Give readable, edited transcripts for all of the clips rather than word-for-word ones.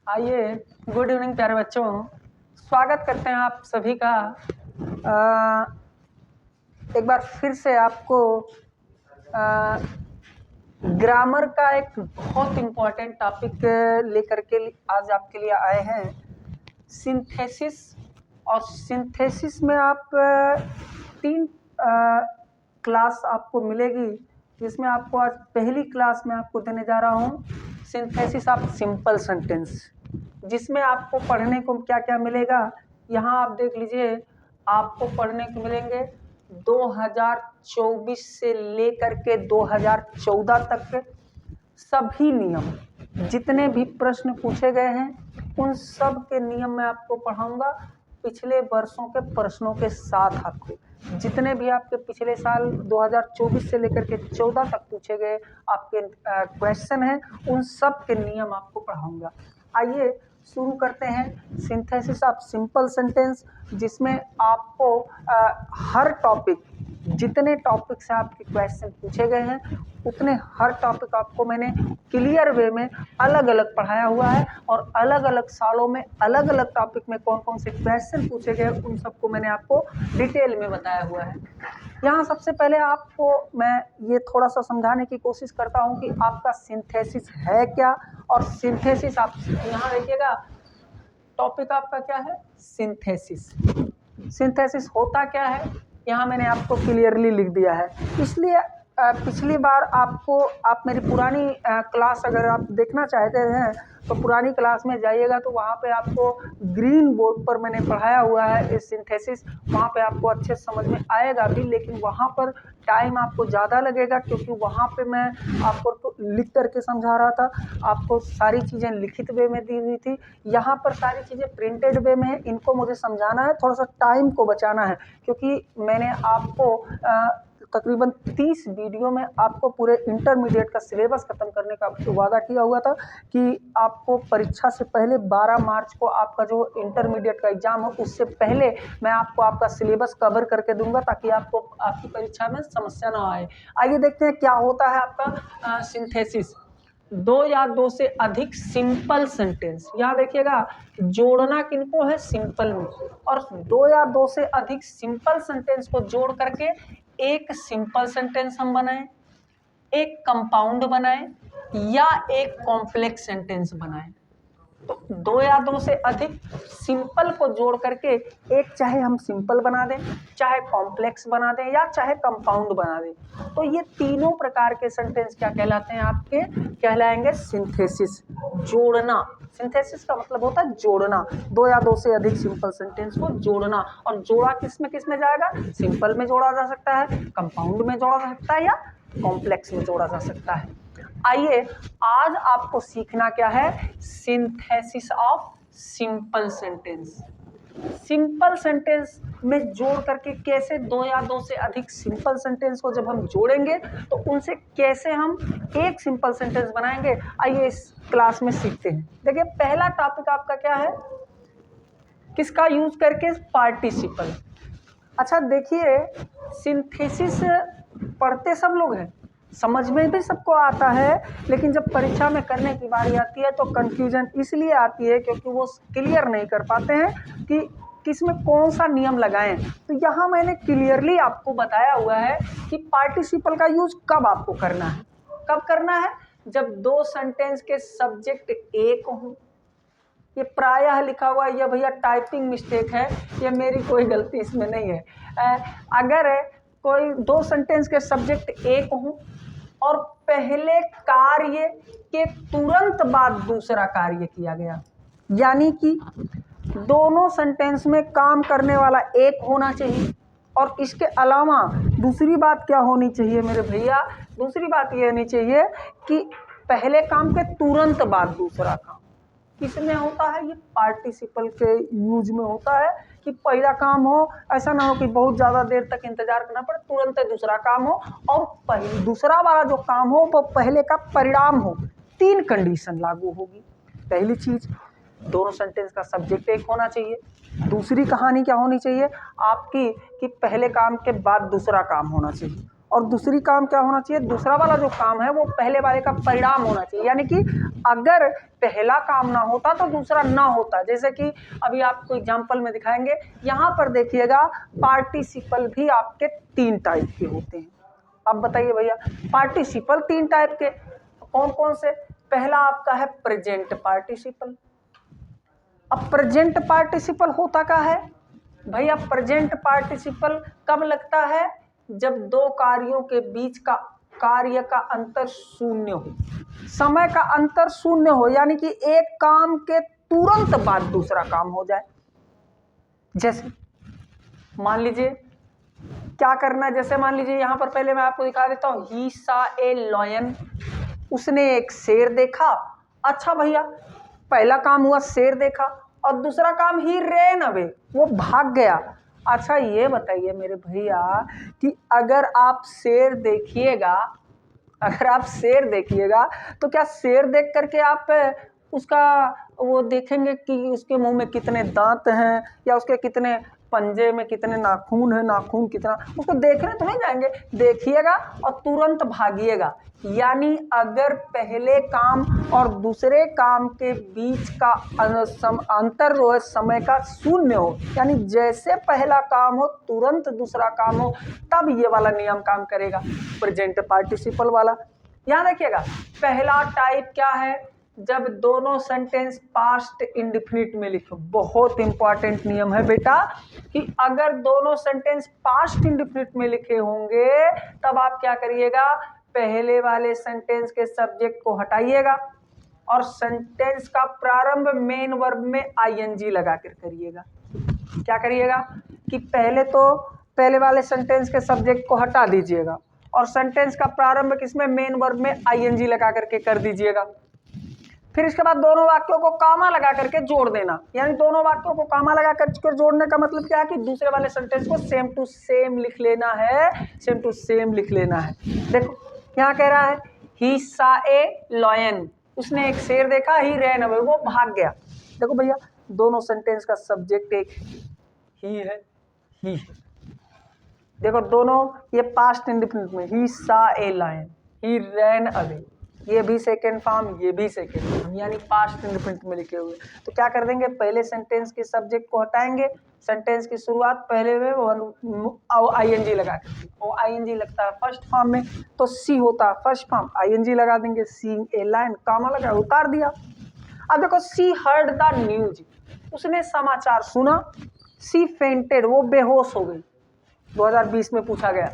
आइए, good evening प्यारे बच्चों। स्वागत करते हैं आप सभी का। एक बार फिर से आपको ग्रामर का एक बहुत इम्पोर्टेंट टॉपिक लेकर के आज आपके लिए आए हैं, सिंथेसिस। और सिंथेसिस में आप तीन क्लास आपको मिलेगी, जिसमें आपको आज पहली क्लास में आपको देने जा रहा हूँ सिंथेसिस ऑफ सिंपल सेंटेंस, जिसमें आपको पढ़ने को क्या क्या मिलेगा। यहाँ आप देख लीजिए, आपको पढ़ने को मिलेंगे 2024 से लेकर के 2014 तक के सभी नियम, जितने भी प्रश्न पूछे गए हैं उन सब के नियम मैं आपको पढ़ाऊंगा, पिछले वर्षों के प्रश्नों के साथ। आपको जितने भी आपके पिछले साल 2024 से लेकर के 14 तक पूछे गए आपके क्वेश्चन हैं, उन सब के नियम आपको पढ़ाऊंगा। आइए शुरू करते हैं सिंथेसिस ऑफ सिंपल सेंटेंस, जिसमें आपको हर टॉपिक, जितने टॉपिक से आपके क्वेश्चन पूछे गए हैं उतने हर टॉपिक आपको मैंने क्लियर वे में अलग अलग पढ़ाया हुआ है, और अलग अलग सालों में अलग अलग टॉपिक में कौन कौन से क्वेश्चन पूछे गए उन सबको मैंने आपको डिटेल में बताया हुआ है। यहाँ सबसे पहले आपको मैं ये थोड़ा सा समझाने की कोशिश करता हूँ कि आपका सिंथेसिस है क्या, और सिंथेसिस आप यहाँ देखिएगा, टॉपिक आपका क्या है, सिंथेसिस। सिंथेसिस होता क्या है यहाँ मैंने आपको क्लियरली लिख दिया है। इसलिए पिछली बार आपको, आप मेरी पुरानी क्लास अगर आप देखना चाहते हैं तो पुरानी क्लास में जाइएगा, तो वहाँ पे आपको ग्रीन बोर्ड पर मैंने पढ़ाया हुआ है इस सिंथेसिस। वहाँ पे आपको अच्छे समझ में आएगा भी, लेकिन वहाँ पर टाइम आपको ज़्यादा लगेगा, क्योंकि वहाँ पे मैं आपको तो लिख करके समझा रहा था, आपको सारी चीज़ें लिखित वे में दी हुई थी। यहाँ पर सारी चीज़ें प्रिंटेड वे में है, इनको मुझे समझाना है, थोड़ा सा टाइम को बचाना है, क्योंकि मैंने आपको तकरीबन 30 वीडियो में आपको पूरे इंटरमीडिएट का सिलेबस खत्म करने का वादा किया हुआ था कि आपको परीक्षा से पहले 12 मार्च को आपका जो इंटरमीडिएट का एग्जाम हो, उससे पहले मैं आपको आपका सिलेबस कवर करके दूंगा, ताकि आपको आपकी परीक्षा में समस्या ना आए। आइए देखते हैं क्या होता है आपका सिंथेसिस। दो या दो से अधिक सिंपल सेंटेंस, यहाँ देखिएगा जोड़ना किनको है, सिंपल में, और दो या दो से अधिक सिंपल सेंटेंस को जोड़ करके एक सिंपल सेंटेंस हम बनाएं, एक कंपाउंड बनाएं, या एक कॉम्प्लेक्स सेंटेंस बनाएं। तो दो या दो से अधिक सिंपल को जोड़ करके एक, चाहे हम सिंपल बना दें, चाहे कॉम्प्लेक्स बना दें, या चाहे कंपाउंड बना दें, तो ये तीनों प्रकार के सेंटेंस क्या कहलाते हैं, आपके कहलाएंगे सिंथेसिस, जोड़ना। सिंथेसिस का मतलब होता है जोड़ना, दो या दो से अधिक सिंपल सेंटेंस को जोड़ना। और जोड़ा किस में जाएगा, सिंपल में जोड़ा जा सकता है, कंपाउंड में जोड़ा जा सकता है, या कॉम्प्लेक्स में जोड़ा जा सकता है। आइए आज आपको सीखना क्या है, synthesis of simple sentence. Simple sentence में जोड़ करके कैसे दो या दो से अधिक सिंपल सेंटेंस को जब हम जोड़ेंगे तो उनसे कैसे हम एक सिंपल सेंटेंस बनाएंगे, आइए इस क्लास में सीखते हैं। देखिए पहला टॉपिक आपका क्या है, किसका यूज करके, पार्टिसिपल। अच्छा देखिए, सिंथेसिस पढ़ते सब लोग हैं, समझ में भी सबको आता है, लेकिन जब परीक्षा में करने की बारी आती है तो कंफ्यूजन इसलिए आती है क्योंकि वो क्लियर नहीं कर पाते हैं कि किसमें कौन सा नियम लगाएं। तो यहाँ मैंने क्लियरली आपको बताया हुआ है कि पार्टिसिपल का यूज कब आपको करना है, कब करना है, जब दो सेंटेंस के सब्जेक्ट एक हों। ये प्रायः लिखा हुआ, ये भैया टाइपिंग मिस्टेक है, ये मेरी कोई गलती इसमें नहीं है। अगर कोई दो सेंटेंस के सब्जेक्ट एक हों और पहले कार्य के तुरंत बाद दूसरा कार्य किया गया, यानी कि दोनों सेंटेंस में काम करने वाला एक होना चाहिए, और इसके अलावा दूसरी बात क्या होनी चाहिए मेरे भैया, दूसरी बात ये होनी चाहिए कि पहले काम के तुरंत बाद दूसरा काम। किसमें होता है, ये पार्टिसिपल के यूज में होता है कि पहला काम हो, ऐसा ना हो कि बहुत ज़्यादा देर तक इंतजार करना पड़े, तुरंत दूसरा काम हो, और दूसरा वाला जो काम हो वो पहले का परिणाम हो। तीन कंडीशन लागू होगी। पहली चीज, दोनों सेंटेंस का सब्जेक्ट एक होना चाहिए। दूसरी कहानी क्या होनी चाहिए आपकी, कि पहले काम के बाद दूसरा काम होना चाहिए। और दूसरी काम क्या होना चाहिए, दूसरा वाला जो काम है वो पहले वाले का परिणाम होना चाहिए। यानी कि अगर पहला काम ना होता तो दूसरा ना होता। जैसे कि अभी आपको एग्जांपल में दिखाएंगे, यहाँ पर देखिएगा पार्टिसिपल भी आपके 3 टाइप के होते हैं। अब बताइए भैया, पार्टिसिपल 3 टाइप के कौन कौन से? पहला आपका है प्रेजेंट पार्टिसिपल। अब प्रेजेंट पार्टिसिपल होता क्या है भैया? प्रेजेंट पार्टिसिपल कब लगता है? जब दो कार्यों के बीच का कार्य का अंतर शून्य हो, समय का अंतर शून्य हो, यानी कि एक काम के तुरंत बाद दूसरा काम हो जाए। जैसे मान लीजिए क्या करना है, जैसे मान लीजिए यहां पर पहले मैं आपको दिखा देता हूं, ही सा ए लॉयन, उसने एक शेर देखा। अच्छा भैया, पहला काम हुआ शेर देखा, और दूसरा काम ही रैन अवे, वो भाग गया। अच्छा ये बताइए मेरे भैया कि अगर आप शेर देखिएगा, तो क्या शेर देख करके आप उसका वो देखेंगे कि उसके मुंह में कितने दांत हैं या उसके कितने पंजे में कितने नाखून है, नाखून कितना, उसको देखने तो नहीं जाएंगे। देखिएगा और तुरंत भागिएगा। यानी अगर पहले काम और दूसरे काम के बीच का अंतर जो है समय का शून्य हो, यानी जैसे पहला काम हो तुरंत दूसरा काम हो, तब ये वाला नियम काम करेगा, प्रेजेंट पार्टिसिपल वाला। यहाँ देखिएगा पहला टाइप क्या है, जब दोनों सेंटेंस पास्ट इंडेफिनिट में लिखो। बहुत इंपॉर्टेंट नियम है बेटा कि अगर दोनों सेंटेंस पास्ट इंडेफिनिट में लिखे होंगे तब आप क्या करिएगा, पहले वाले सेंटेंस के सब्जेक्ट को हटाइएगा और सेंटेंस का प्रारंभ मेन वर्ब में आईएनजी लगाकर करिएगा। क्या करिएगा कि पहले वाले सेंटेंस के सब्जेक्ट को हटा दीजिएगा और सेंटेंस का प्रारंभ किसमें, मेन वर्ब में आईएनजी लगा करके कर दीजिएगा। फिर इसके बाद दोनों वाक्यों को कामा लगा करके जोड़ देना। यानी दोनों वाक्यों को कामा लगा करके जोड़ने का मतलब क्या है कि दूसरे वाले सेंटेंस को सेम टू सेम लिख लेना है, सेम टू सेम लिख लेना है। देखो क्या कह रहा है, ही सा ए लॉयन, उसने एक शेर देखा, ही रैन अवे, वो भाग गया। देखो भैया दोनों सेंटेंस का सब्जेक्ट एक ही है, ही है। देखो दोनों ये पास्ट इंडेफिनिट में, ही सा a lion, he ran away, ये भी सेकेंड फॉर्म, ये भी सेकेंड फॉर्म, यानी पास्ट इंडेफिनिट में लिखे हुए। तो क्या कर देंगे, पहले सेंटेंस के सब्जेक्ट को हटाएंगे, सेंटेंस की शुरुआत पहले में आईएनजी लगा के, वो आईएनजी लगता है फर्स्ट फॉर्म में, तो सी होता है फर्स्ट फॉर्म, आईएनजी लगा देंगे, सी ए लाइन, कामा लगा उतार दिया। अब देखो सी हर्ड द न्यूज, उसने समाचार सुना, सी फेंटेड, वो बेहोश हो गई। 2020 में पूछा गया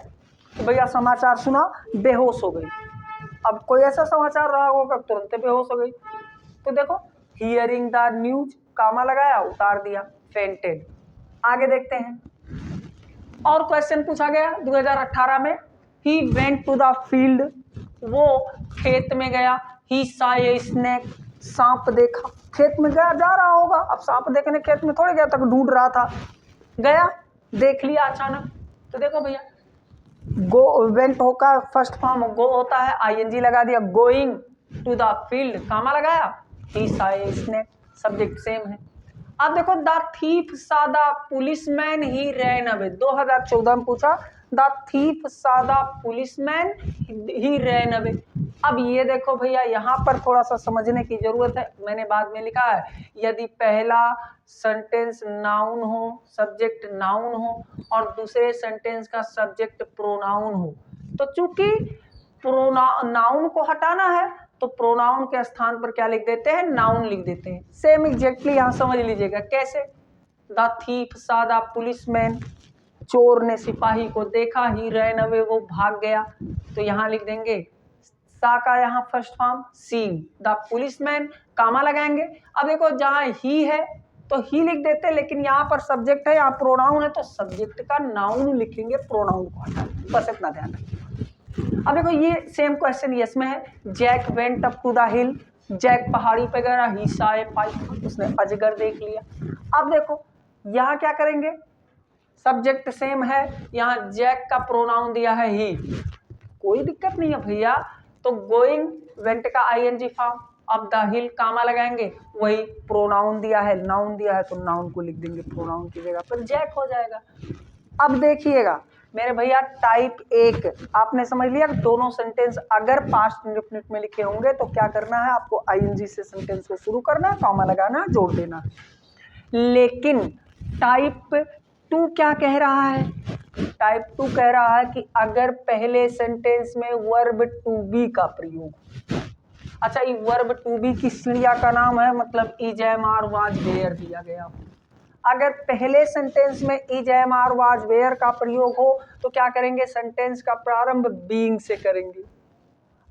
तो भैया समाचार सुना, बेहोश हो गई। अब कोई ऐसा समाचार रहा होगा तुरंत बेहोश हो गई। तो देखो हियरिंग द न्यूज, कामा लगाया उतार दिया, फेंटेड। आगे देखते हैं और क्वेश्चन पूछा गया 2018 में, he went to the field, वो खेत में गया, ही सा ए स्नेक, सांप देखा, खेत में गया, जा रहा होगा, अब सांप देखने खेत में थोड़ी गया तक, ढूंढ रहा था, गया देख लिया अचानक। तो देखो भैया गो वेंट होकर फर्स्ट फॉर्म गो होता है, आईएनजी लगा दिया, गोइंग टू द फील्ड, कामा लगाया, ही सा ए स्नेक, सब्जेक्ट सेम है। अब देखो द थीफ सा the policeman he ran away, 2014 में पूछा, द थीफ सा the policeman he ran away. अब ये देखो भैया यहाँ पर थोड़ा सा समझने की जरूरत है, मैंने बाद में लिखा है, यदि पहला सेंटेंस नाउन हो, सब्जेक्ट नाउन हो और दूसरे सेंटेंस का सब्जेक्ट प्रोनाउन हो, तो चूंकि नाउन को हटाना है तो प्रोनाउन के स्थान पर क्या लिख देते हैं, नाउन लिख देते हैं। सेम एग्जैक्टली यहाँ समझ लीजिएगा कैसे, द थीफ सा द पुलिसमैन, चोर ने सिपाही को देखा, ही रैन अवे, वो भाग गया, तो यहाँ लिख देंगे सा का यहाँ first form, seen the policeman, comma लगाएंगे। अब देखो जहाँ ही है तो ही लिख देते हैं, लेकिन यहाँ पर सब्जेक्ट है, यहाँ प्रोनाउन है, तो सब्जेक्ट का नाउन लिखेंगे, प्रोनाउन को हटा, बस इतना ध्यान रखिए। अब देखो ये सेम क्वेश्चन यस में है, Jack went up to the hill, Jack पहाड़ी पे गया, ही सा ए पाइथन, उसने अजगर देख लिया। अब देखो यहाँ क्या करेंगे, सब्जेक्ट सेम है, यहाँ जैक का प्रोनाउन दिया है ही, कोई दिक्कत नहीं है भैया, तो गोइंग वेंट का आईएनजी फॉर्म, अब द हिल कामा लगाएंगे, वही प्रोनाउन दिया है, नाउन दिया है तो नाउन को लिख देंगे प्रोनाउन की जगह पर, जैक हो जाएगा। अब देखिएगा मेरे भैया टाइप 1 आपने समझ लिया कि दोनों सेंटेंस अगर पास्ट इंडेफिनिट में लिखे होंगे तो क्या करना है, आपको आईएनजी से सेंटेंस को शुरू करना है, कॉमा लगाना है, जोड़ देना है। लेकिन टाइप 2 क्या कह रहा है, टाइप 2 कह रहा है कि अगर पहले सेंटेंस में वर्ब टू बी का प्रयोग, अच्छा ये वर्ब टू बी किस क्रिया का नाम है, मतलब is am are was were दिया गया। अगर पहले सेंटेंस में is am are was were का प्रयोग हो तो क्या करेंगे, सेंटेंस का प्रारंभ बीइंग से करेंगे।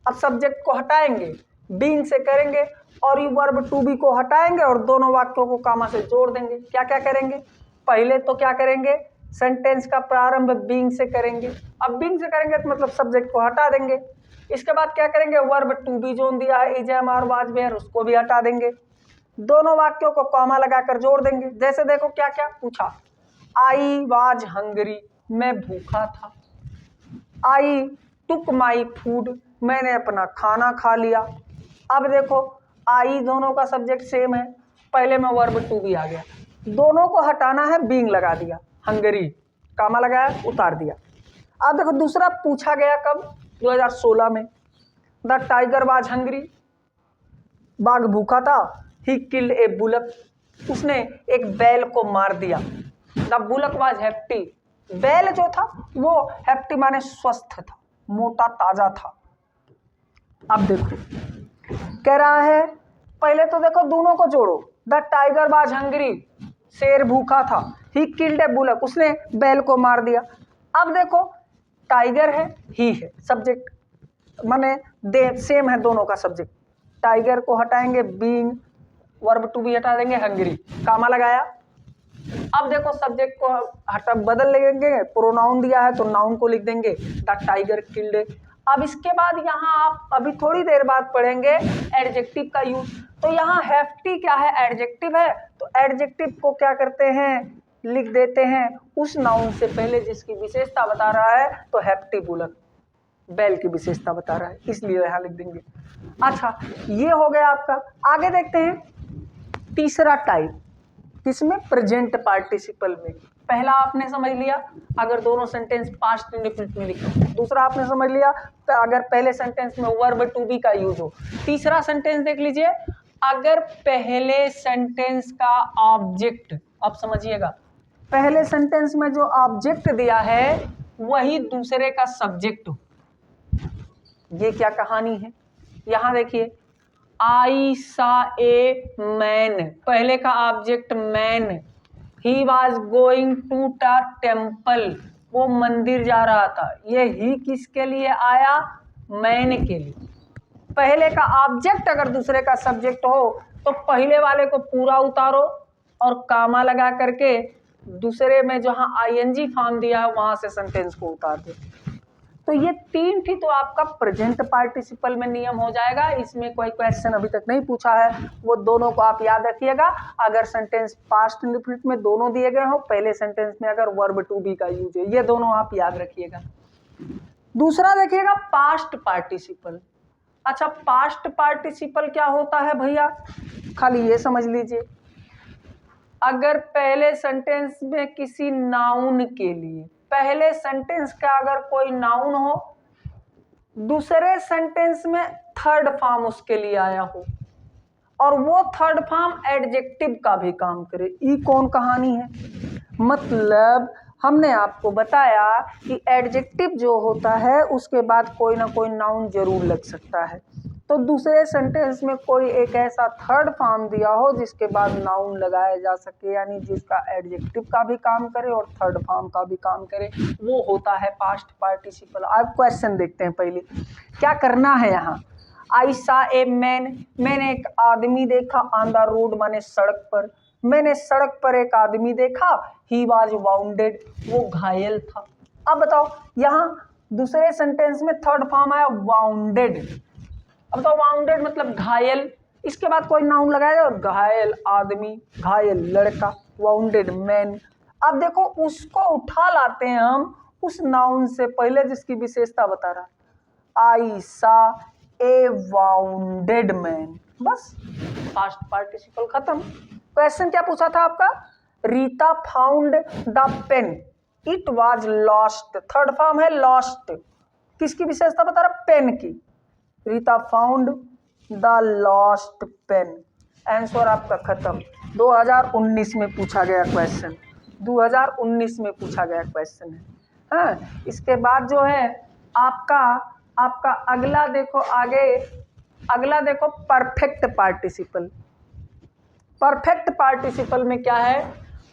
अब सब्जेक्ट को हटाएंगे, बीइंग से करेंगे और ये वर्ब टू बी को हटाएंगे और दोनों वाक्यों को कॉमा से जोड़ देंगे। क्या क्या करेंगे, पहले तो क्या करेंगे, सेंटेंस का प्रारंभ बीइंग से करेंगे। अब बीइंग से करेंगे तो मतलब सब्जेक्ट को हटा देंगे। इसके बाद क्या करेंगे, वर्ब टू बी जो दिया है is am are was were उसको भी हटा देंगे, दोनों वाक्यों को कॉमा लगाकर जोड़ देंगे। जैसे देखो क्या क्या पूछा, आई वाज हंगरी, मैं भूखा था। आई टुक माई फूड, मैंने अपना खाना खा लिया। अब देखो आई दोनों का सब्जेक्ट सेम है, पहले में वर्ब टू बी आ गया, दोनों को हटाना है, बीइंग लगा दिया, हंगरी कामा लगाया उतार दिया। अब देखो दूसरा पूछा गया कब, 2016 में, द टाइगर वाज हंगरी, बाघ भूखा था। ही किल्ड ए बुलक, उसने एक बैल को मार दिया। द बुलक वाज हैप्टी, बैल जो था वो हैप्टी माने स्वस्थ था, मोटा ताजा था। अब देखो कह रहा है, पहले तो देखो दोनों को जोड़ो, द टाइगर वाज हंगरी, शेर भूखा था, ही किल्ड ए बुलक, उसने बैल को मार दिया। अब देखो टाइगर है, ही है, सब्जेक्ट माने दे सेम है दोनों का सब्जेक्ट, टाइगर को हटाएंगे, बीइंग, वर्ब टू बी हटा देंगे, हंगरी कामा लगाया। अब देखो सब्जेक्ट को हटा बदल लेंगे, प्रोनाउन दिया है तो नाउन को लिख देंगे, द टाइगर किल्ड। अब इसके बाद यहाँ आप अभी थोड़ी देर बाद पढ़ेंगे एडजेक्टिव का यूज। तो यहाँ हैफ्टी क्या है, एडजेक्टिव है, तो एडजेक्टिव को क्या करते हैं, लिख देते हैं उस नाउन से पहले जिसकी विशेषता बता रहा है, तो हैप्टी बुलक बैल की विशेषता बता रहा है, इसलिए यहाँ लिख देंगे। अच्छा ये हो गया आपका। आगे देखते हैं तीसरा टाइप, किसमें, प्रेजेंट पार्टिसिपल में। पहला आपने समझ लिया अगर दोनों सेंटेंस पास्ट इंडेफिनिट में लिखे, दूसरा आपने समझ लिया अगर पहले सेंटेंस में वर्ब टू बी का यूज हो। तीसरा सेंटेंस देख लीजिए, अगर पहले सेंटेंस का ऑब्जेक्ट, अब समझिएगा, पहले सेंटेंस में जो ऑब्जेक्ट दिया है वही दूसरे का सब्जेक्ट हो। ये क्या कहानी है, यहां देखिए, आई सा ए मैन, पहले का object man, he was going to the temple, वो मंदिर जा रहा था। ये ही किसके लिए आया, मैन के लिए। पहले का ऑब्जेक्ट अगर दूसरे का सब्जेक्ट हो तो पहले वाले को पूरा उतारो और कामा लगा करके दूसरे में जहां आईएनजी फॉर्म दिया है वहां से सेंटेंस को उतार दो। तो ये तीन थी तो आपका प्रेजेंट पार्टिसिपल में नियम हो जाएगा। इसमें कोई क्वेश्चन अभी तक नहीं पूछा है, वो दोनों को आप याद रखिएगा। अगर सेंटेंस पास्ट इंडेफिनिट में दोनों दिए गए हो, पहले सेंटेंस में अगर वर्ब टू बी का यूज है, ये दोनों आप याद रखिएगा। दूसरा देखिएगा पास्ट पार्टिसिपल। अच्छा पास्ट पार्टिसिपल क्या होता है भैया, खाली ये समझ लीजिए, अगर पहले सेंटेंस में किसी नाउन के लिए, पहले सेंटेंस का अगर कोई नाउन हो, दूसरे सेंटेंस में थर्ड फॉर्म उसके लिए आया हो और वो थर्ड फॉर्म एडजेक्टिव का भी काम करे, ये कौन कहानी है। मतलब हमने आपको बताया कि एडजेक्टिव जो होता है उसके बाद कोई ना कोई नाउन जरूर लग सकता है, तो दूसरे सेंटेंस में कोई एक ऐसा थर्ड फॉर्म दिया हो जिसके बाद नाउन लगाया जा सके, यानी जिसका एडजेक्टिव का भी काम करे और थर्ड फॉर्म का भी काम करे, वो होता है पास्ट पार्टिसिपल। अब क्वेश्चन देखते हैं, पहले क्या करना है यहाँ। आई सा ए मैन, मैंने एक आदमी देखा, ऑन द रोड माने सड़क पर, मैंने सड़क पर एक आदमी देखा, ही वॉज वाउंडेड, वो घायल था। अब बताओ यहाँ दूसरे सेंटेंस में थर्ड फॉर्म आया वाउंडेड। अब तो वाउंडेड मतलब घायल, इसके बाद कोई नाउन लगाया और घायल आदमी, घायल लड़का, वाउंडेड मैन। अब देखो उसको उठा लाते हैं हम उस नाउन से पहले जिसकी विशेषता बता रहा, I saw a wounded man, बस पास्ट पार्टिसिपल खत्म। क्वेश्चन क्या पूछा था आपका, Rita found the pen, it was lost, third form है लॉस्ट। किसकी विशेषता बता रहा? पेन की। Rita found the lost pen. Answer आपका खत्म। 2019 में पूछा गया क्वेश्चन, 2019 में पूछा गया क्वेश्चन है। हाँ, इसके बाद जो है आपका अगला देखो, आगे अगला देखो परफेक्ट पार्टिसिपल। परफेक्ट पार्टिसिपल में क्या है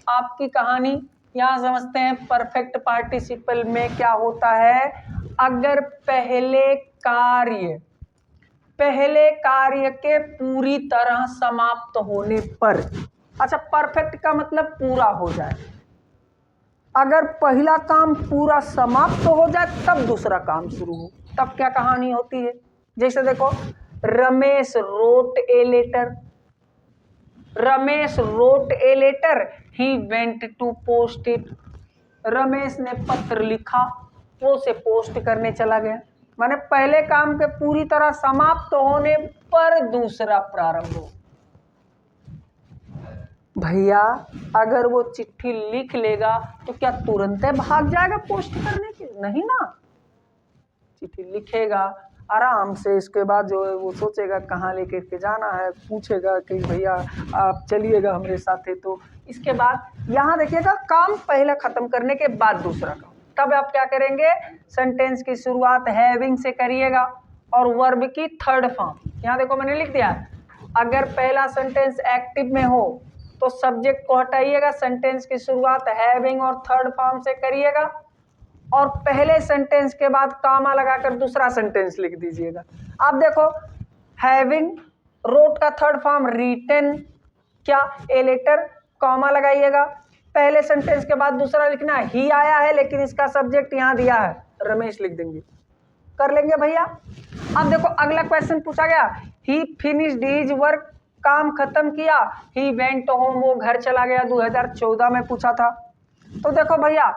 आपकी कहानी, यहाँ समझते हैं। परफेक्ट पार्टिसिपल में क्या होता है? अगर पहले कार्य के पूरी तरह समाप्त होने पर, अच्छा परफेक्ट का मतलब पूरा हो जाए। अगर पहला काम पूरा समाप्त हो जाए तब दूसरा काम शुरू हो, तब क्या कहानी होती है? जैसे देखो, Ramesh wrote a letter, Ramesh wrote a letter, he went to post it. Ramesh ने पत्र लिखा, वो उसे पोस्ट करने चला गया। माने पहले काम के पूरी तरह समाप्त होने पर दूसरा प्रारंभ हो। भैया अगर वो चिट्ठी लिख लेगा तो क्या तुरंत भाग जाएगा पोस्ट करने के? नहीं ना, चिट्ठी लिखेगा आराम से, इसके बाद जो है वो सोचेगा कहाँ लेकर के जाना है, पूछेगा कि भैया आप चलिएगा हमारे साथ। तो इसके बाद यहाँ देखिएगा, काम पहले खत्म करने के बाद दूसरा काम। तब आप क्या करेंगे? सेंटेंस की शुरुआत हैविंग से करिएगा और वर्ब की थर्ड फॉर्म। यहाँ देखो मैंने लिख दिया, अगर पहला सेंटेंस एक्टिव में हो तो सब्जेक्ट को हटाइएगा, सेंटेंस की शुरुआत हैविंग और थर्ड फॉर्म से करिएगा और पहले सेंटेंस के बाद कामा लगाकर दूसरा सेंटेंस लिख दीजिएगा। आप देखो, हैविंग रोट का थर्ड फॉर्म रिटन, क्या ए लेटर, कॉमा लगाइएगा, पहले सेंटेंस के बाद दूसरा लिखना है। ही आया है लेकिन इसका सब्जेक्ट यहाँ दिया है, रमेश लिख देंगे। कर लेंगे भैया। अब देखो अगला क्वेश्चन पूछा गया, ही फिनिश्ड हिज वर्क, काम खत्म किया। ही वेंट होम, वो घर चला गया, 2014 में पूछा था। तो देखो भैया,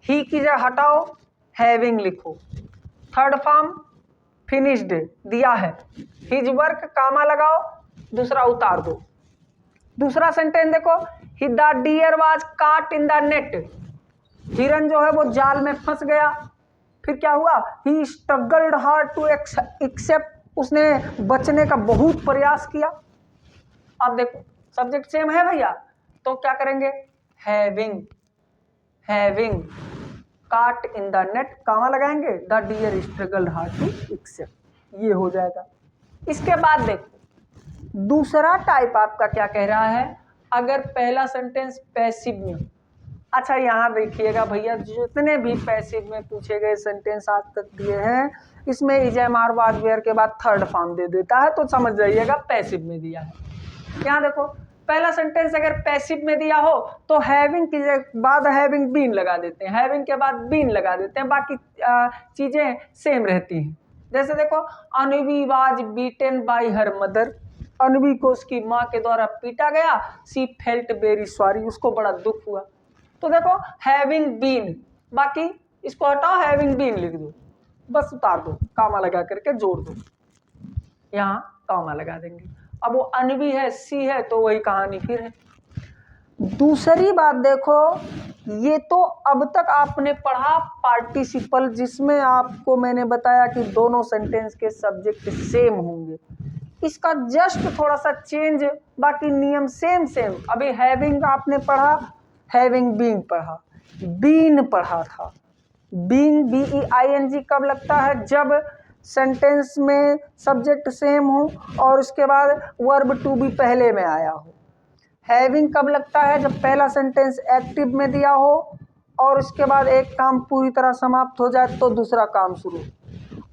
ही की जगह हटाओ, हैविंग लिखो, थर्ड फॉर्म फिनिश्ड दिया है, हिज वर्क कामा लगाओ, दूसरा उतार दो। दूसरा सेंटेंस देखो, ही द डियर वाज काट इन द नेट, हिरन जो है वो जाल में फंस गया। फिर क्या हुआ? ही स्ट्रगल्ड हार्ड टू एक्सेप्ट, उसने बचने का बहुत प्रयास किया। अब देखो सब्जेक्ट सेम है भैया, तो क्या करेंगे? हैविंग, हैविंग काट इन द नेट, कामा लगाएंगे, the deer struggled hard to accept, ये हो जाएगा। इसके बाद देखो दूसरा टाइप आपका क्या कह रहा है, अगर पहला सेंटेंस पैसिव में। अच्छा यहाँ देखिएगा भैया, जितने भी पैसिव में पूछे गए सेंटेंस आज तक दिए हैं, इसमें is am are was were के बाद थर्ड फॉर्म दे देता है, तो समझ जाइएगा पैसिव में दिया है। यहाँ देखो पहला सेंटेंस अगर पैसिव में दिया हो तो हैविंग के बाद हैविंग बीन लगा देते हैं, हैविंग के बाद बीन लगा देते हैं, बाकी चीजें सेम रहती हैं। जैसे देखो, Anvi was beaten by her mother, Anvi को उसकी माँ के द्वारा पीटा गया। सी फेल्ट वेरी सॉरी, उसको बड़ा दुख हुआ। तो देखो हैविंग बीन, बाकी इसको हटाओ, हैविंग बीन लिख दो, बस उतार दो, कामा लगा करके जोड़ दो, यहाँ कामा लगा देंगे। अब वो अनवी है, सी है, तो वही कहानी फिर है। दूसरी बात देखो, ये तो अब तक आपने पढ़ा पार्टिसिपल, जिसमें आपको मैंने बताया कि दोनों सेंटेंस के सब्जेक्ट सेम होंगे। इसका जस्ट थोड़ा सा चेंज, बाकी नियम सेम। अभी हैविंग आपने पढ़ा, हैविंग बीन पढ़ा, बीन पढ़ा था। बीन BEING कब लगता है? जब सेंटेंस में सब्जेक्ट सेम हो और उसके बाद वर्ब टू बी पहले में आया हो। हैविंग कब लगता है? जब पहला सेंटेंस एक्टिव में दिया हो और उसके बाद एक काम पूरी तरह समाप्त हो जाए तो दूसरा काम शुरू।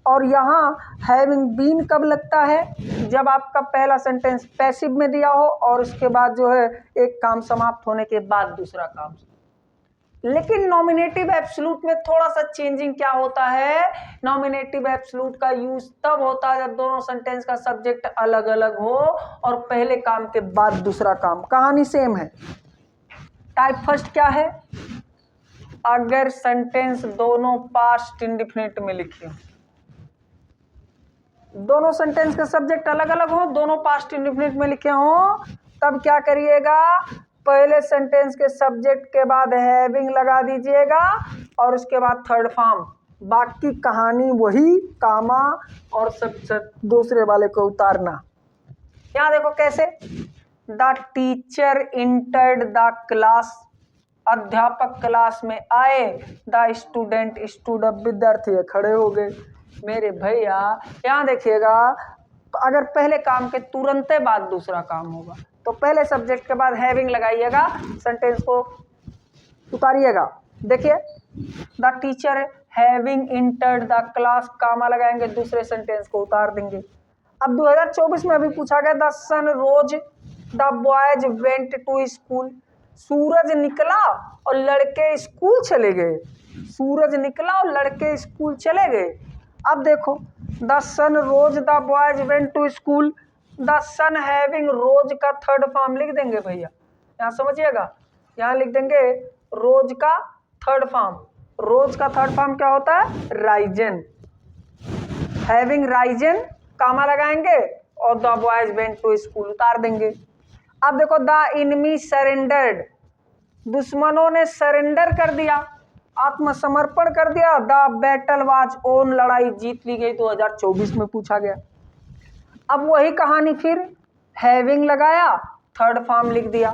और यहाँ हैविंग बीन कब लगता है? जब आपका पहला सेंटेंस पैसिव में दिया हो और उसके बाद जो है एक काम समाप्त होने के बाद दूसरा काम। लेकिन नॉमिनेटिव एब्सोल्यूट में थोड़ा सा चेंजिंग क्या होता है, नॉमिनेटिव एब्सोल्यूट का यूज तब होता है जब दोनों सेंटेंस का सब्जेक्ट अलग अलग हो और पहले काम के बाद दूसरा काम। कहानी सेम है। टाइप फर्स्ट क्या है? अगर सेंटेंस दोनों पास्ट इंडेफिनिट में लिखे हो, दोनों सेंटेंस के सब्जेक्ट अलग अलग हो, दोनों पास्ट इंडेफिनिट में लिखे हो, तब क्या करिएगा? पहले सेंटेंस के सब्जेक्ट के बाद हैविंग लगा दीजिएगा और उसके बाद थर्ड फॉर्म, बाकी कहानी वही, कामा और सब दूसरे वाले को उतारना। यहाँ देखो कैसे, the teacher entered the class, अध्यापक क्लास में आए, द स्टूडेंट स्टूड अप, विद्यार्थी खड़े हो गए। मेरे भैया यहाँ देखिएगा, अगर पहले काम के तुरंत बाद दूसरा काम होगा तो पहले सब्जेक्ट के बाद हैविंग लगाइएगा, सेंटेंस को उतारिएगा। देखिए, the teacher having entered the class, comma लगाएंगे, दूसरे सेंटेंस को उतार देंगे। अब 2024 में अभी पूछा गया, the sun rose the boys went to school, सूरज निकला और लड़के स्कूल चले गए, सूरज निकला और लड़के स्कूल चले गए। अब देखो, the sun rose the boys went to school, the sun having, rose का थर्ड फॉर्म लिख देंगे भैया, यहाँ समझिएगा, यहाँ लिख देंगे रोज का थर्ड फॉर्म। रोज का थर्ड फॉर्म क्या होता है? राइजन, हैविंग राइजन, कामा लगाएंगे और the boys went to school उतार देंगे। अब देखो, द इनमी सरेंडर्ड, दुश्मनों ने सरेंडर कर दिया, आत्मसमर्पण कर दिया। द बैटल वाज ओन, लड़ाई जीत ली गई, 2024 में पूछा गया। अब वही कहानी फिर, हैविंग लगाया, थर्ड फॉर्म लिख दिया,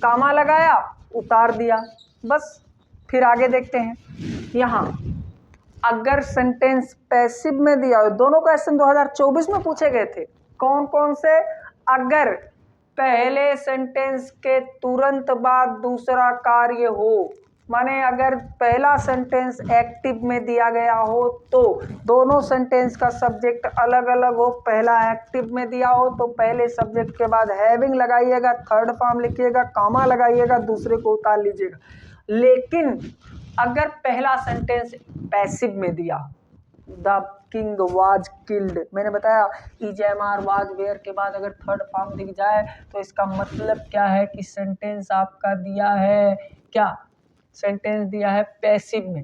कामा लगाया, उतार दिया, बस। फिर आगे देखते हैं, यहाँ अगर सेंटेंस पैसिव में दिया हो, दोनों क्वेश्चन 2024 में पूछे गए थे। कौन कौन से? अगर पहले सेंटेंस के तुरंत बाद दूसरा कार्य हो, माने अगर पहला सेंटेंस एक्टिव में दिया गया हो तो दोनों सेंटेंस का सब्जेक्ट अलग अलग हो, पहला एक्टिव में दिया हो तो पहले सब्जेक्ट के बाद हैविंग लगाइएगा, थर्ड फॉर्म लिखिएगा, कामा लगाइएगा, दूसरे को उतार लीजिएगा। लेकिन अगर पहला सेंटेंस पैसिव में दिया, द किंग वाज किल्ड, मैंने बताया ईजेमार वाज वेयर के बाद अगर थर्ड फॉर्म दिख जाए तो इसका मतलब क्या है कि सेंटेंस आपका दिया है क्या? सेंटेंस दिया है पैसिव में।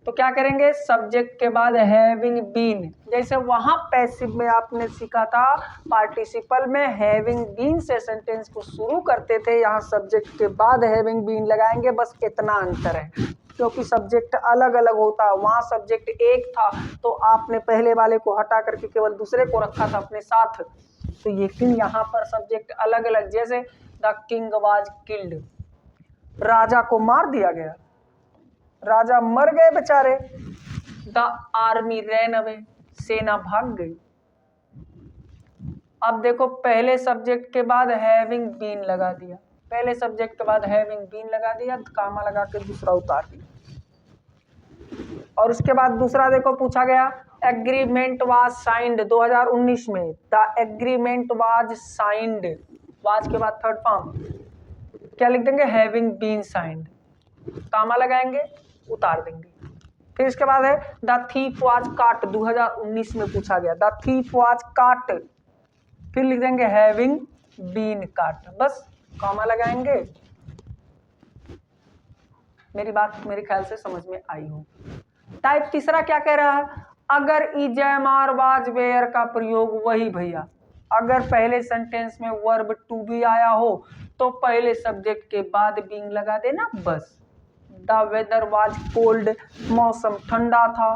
तो क्या करेंगे? सब्जेक्ट के बाद हैविंग बीन, जैसे वहां पैसिव में आपने सीखा था पार्टिसिपल में हैविंग बीन से सेंटेंस को शुरू करते थे, यहाँ सब्जेक्ट के बाद हैविंग बीन लगाएंगे, बस इतना अंतर है, क्योंकि सब्जेक्ट अलग अलग होता है। वहाँ सब्जेक्ट एक था तो आपने पहले वाले को हटा करके केवल दूसरे को रखा था अपने साथ, तो लेकिन यहाँ पर सब्जेक्ट अलग अलग, जैसे द किंग वाज किल्ड, राजा को मार दिया गया, राजा मर गए बेचारे। द आर्मी रैन अवे, सेना भाग गई। अब देखो, पहले सब्जेक्ट के बाद हैविंग बीन लगा दिया, पहले सब्जेक्ट के बाद हैविंग बीन लगा दिया, कामा लगा के दूसरा उतार दिया। और उसके बाद दूसरा देखो पूछा गया, एग्रीमेंट वाज साइंड 2019 में, the agreement was signed, was के बाद थर्ड फॉर्म क्या लिख देंगे? हैविंग बीन साइंड, कामा लगाएंगे, उतार देंगे। फिर इसके बाद है द थीफ वाज काट, 2019 में पूछा गया, द थीफ वाज काट, फिर लिख देंगे हैविंग बीन काट, बस कामा लगाएंगे। मेरी बात मेरे ख्याल से समझ में आई हो। टाइप तीसरा क्या कह रहा है? अगर इजमार वाज वेयर का प्रयोग, वही भैया, अगर पहले सेंटेंस में वर्ब टू बी आया हो तो पहले सब्जेक्ट के बाद बीइंग लगा देना, बस। द वेदर वाज कोल्ड, मौसम ठंडा था।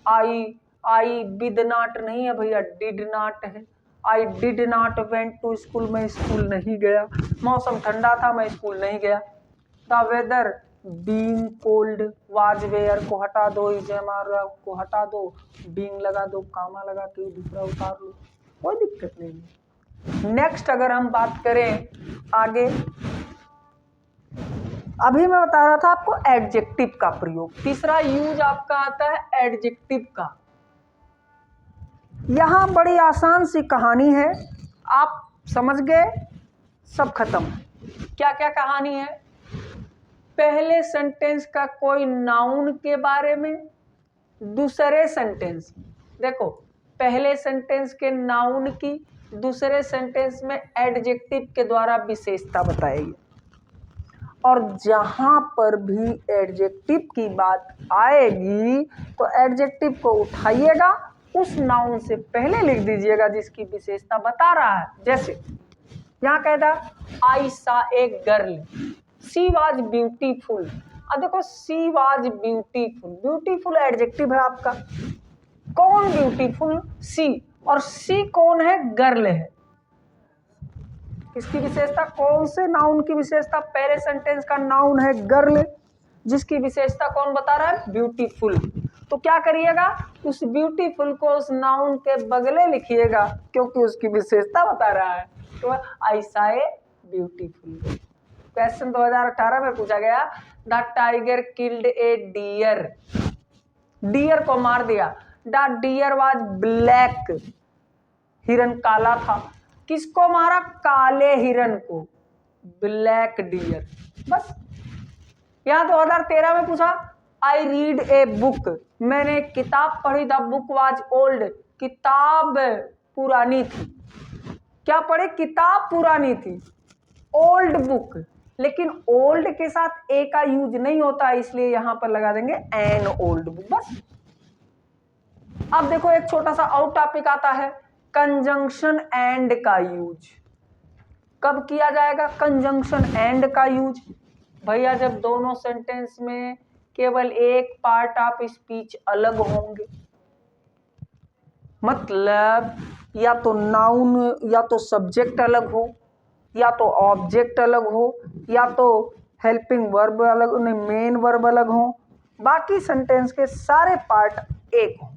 आई विद नॉट नहीं है भैया, डिड नॉट है। I did not went to school, मैं स्कूल नहीं गया। मौसम ठंडा था, मैं स्कूल नहीं गया। The weather being cold, was were को हटा दो, इजमार को हटा दो, बीइंग लगा दो, कामा लगा के दूसरा उतार लो, कोई दिक्कत नहीं है। नेक्स्ट अगर हम बात करें आगे, अभी मैं बता रहा था आपको एडजेक्टिव का प्रयोग, तीसरा यूज आपका आता है एडजेक्टिव का। यहां बड़ी आसान सी कहानी है, आप समझ गए, सब खत्म। क्या क्या कहानी है? पहले सेंटेंस का कोई नाउन के बारे में, दूसरे सेंटेंस में देखो, पहले सेंटेंस के नाउन की, दूसरे सेंटेंस में एडजेक्टिव के द्वारा विशेषता बताएगी। और जहां पर भी एडजेक्टिव की बात आएगी तो एडजेक्टिव को उठाइएगा, उस नाउन से पहले लिख दीजिएगा जिसकी विशेषता बता रहा है। जैसे यहाँ कहता आई saw a girl, she was beautiful. अब देखो she was beautiful, beautiful adjective है आपका, कौन ब्यूटीफुल? सी, और सी कौन है? गर्ल है। इसकी विशेषता कौन से नाउन की विशेषता? पहले सेंटेंस का नाउन है गर्ल, जिसकी विशेषता कौन बता रहा है? ब्यूटीफुल। तो क्या करिएगा, उस ब्यूटीफुल को उस नाउन के बगले लिखिएगा, क्योंकि उसकी विशेषता बता रहा है। तो आई सा ए ब्यूटीफुल। क्वेश्चन 2018 में पूछा गया, the tiger killed a deer, deer को मार दिया। द डियर वाज ब्लैक, हिरन काला था। किसको मारा? काले हिरन को, ब्लैक डियर। बस। यहां 2013 में पूछा, आई रीड ए बुक, मैंने किताब पढ़ी। द बुक वाज ओल्ड, किताब पुरानी थी। क्या पढ़े? किताब पुरानी थी, ओल्ड बुक। लेकिन ओल्ड के साथ ए का यूज नहीं होता, इसलिए यहां पर लगा देंगे एन ओल्ड बुक। बस। अब देखो एक छोटा सा आउट टॉपिक आता है, कंजंक्शन एंड का यूज। कब किया जाएगा कंजंक्शन एंड का यूज? भैया जब दोनों सेंटेंस में केवल एक पार्ट ऑफ स्पीच अलग होंगे, मतलब या तो नाउन या तो सब्जेक्ट अलग हो, या तो ऑब्जेक्ट अलग हो, या तो हेल्पिंग वर्ब अलग, मेन वर्ब अलग हो, बाकी सेंटेंस के सारे पार्ट एक हो,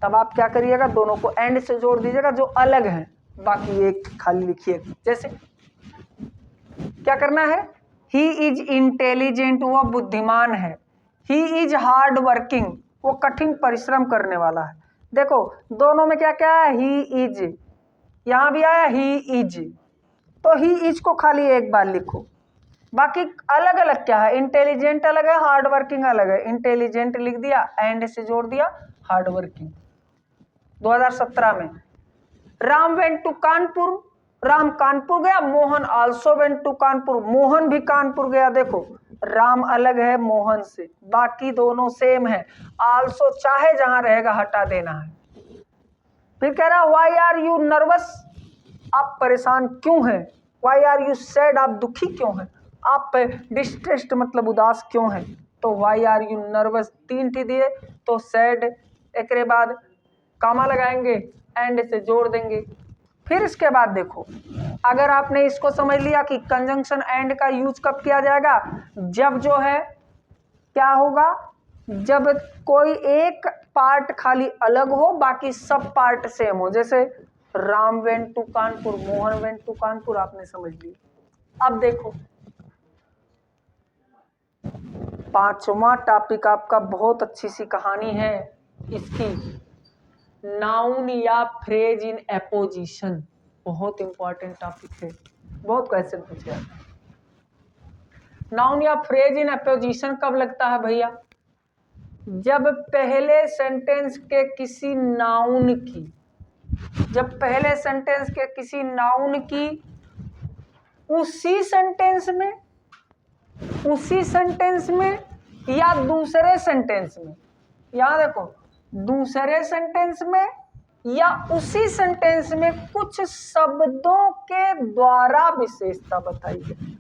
तब आप क्या करिएगा, दोनों को एंड से जोड़ दीजिएगा जो अलग हैं, बाकी एक खाली लिखिएगा। जैसे क्या करना है, ही इज इंटेलिजेंट, वह बुद्धिमान है। ही इज हार्ड वर्किंग, वो कठिन परिश्रम करने वाला है। देखो दोनों में क्या क्या है, ही इज, यहां भी आया ही इज, तो ही इज को खाली एक बार लिखो, बाकी अलग अलग क्या है, इंटेलिजेंट अलग है, हार्ड वर्किंग अलग है। इंटेलिजेंट लिख दिया, एंड से जोड़ दिया हार्ड वर्किंग। 2017 में राम वेंट टू कानपुर, राम कानपुर गया। Mohan also went to Kanpur, Mohan भी कानपुर गया। देखो राम अलग है मोहन से, बाकी दोनों सेम है। आल्सो चाहे जहां रहेगा हटा देना है। फिर कह रहा व्हाई आर यू नर्वस, आप परेशान क्यों हैं। व्हाई आर यू सैड, आप दुखी क्यों हैं। आप डिस्ट्रेस्ड मतलब उदास क्यों हैं। तो व्हाई आर यू नर्वस 3 टी दिए, तो सैड, एक बाद कामा लगाएंगे, एंड से जोड़ देंगे। फिर इसके बाद देखो, अगर आपने इसको समझ लिया कि कंजंक्शन एंड का यूज कब किया जाएगा, जब जो है क्या होगा, जब कोई एक पार्ट खाली अलग हो, बाकी सब पार्ट सेम हो। जैसे Ram went to Kanpur, Mohan went to Kanpur, आपने समझ लिया। अब देखो 5वां टॉपिक आपका बहुत अच्छी सी कहानी है इसकी, नाउन या फ्रेज इन एपोजिशन। बहुत इंपॉर्टेंट टॉपिक है, बहुत क्वेश्चन पूछे जाते हैं। नाउन या फ्रेज इन एपोजिशन कब लगता है भैया, जब पहले सेंटेंस के किसी नाउन की, जब पहले सेंटेंस के किसी नाउन की उसी सेंटेंस में या दूसरे सेंटेंस में, यहां देखो दूसरे सेंटेंस में या उसी सेंटेंस में कुछ शब्दों के द्वारा विशेषता बताई जाए।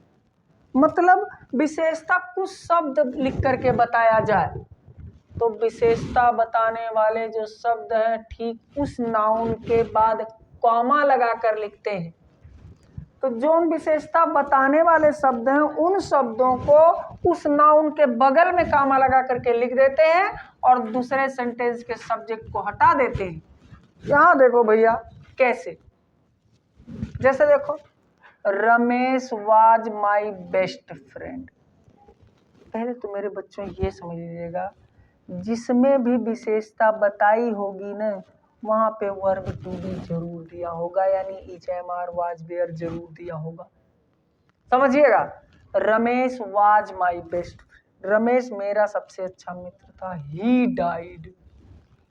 मतलब विशेषता कुछ शब्द लिख करके बताया जाए, तो विशेषता बताने वाले जो शब्द हैं ठीक उस नाउन के बाद कॉमा लगाकर लिखते हैं। तो जो विशेषता बताने वाले शब्द हैं उन शब्दों को उस नाउन के बगल में कॉमा लगा करके लिख देते हैं और दूसरे सेंटेंस के सब्जेक्ट को हटा देते हैं। यहां देखो भैया कैसे, जैसे देखो Ramesh was my best friend. पहले तो मेरे बच्चों ये समझ लीजिएगा, जिसमें भी विशेषता बताई होगी ना, वहां पे वर्ब टू बी जरूर दिया होगा, यानी is am are was were जरूर दिया होगा। समझिएगा, Ramesh was my best, Ramesh मेरा सबसे अच्छा मित्र था। He died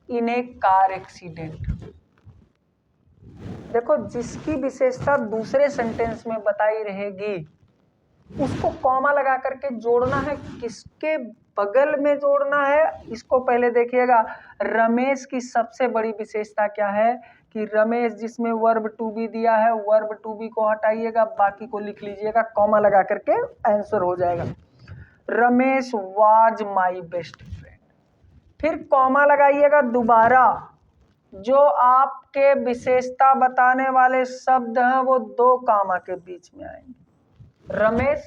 in a car accident. देखो जिसकी विशेषता दूसरे सेंटेंस में बताई रहेगी उसको कॉमा लगा करके जोड़ना है किसके बगल में जोड़ना है। इसको पहले देखिएगा, रमेश की सबसे बड़ी विशेषता क्या है कि रमेश जिसमें वर्ब टू बी दिया है, वर्ब टू बी को हटाइएगा, बाकी को लिख लीजिएगा, कॉमा लगा करके आंसर हो जाएगा। Ramesh was my best friend. फिर कॉमा लगाइएगा दोबारा। जो आपके विशेषता बताने वाले शब्द हैं वो दो कॉमा के बीच में आएंगे। रमेश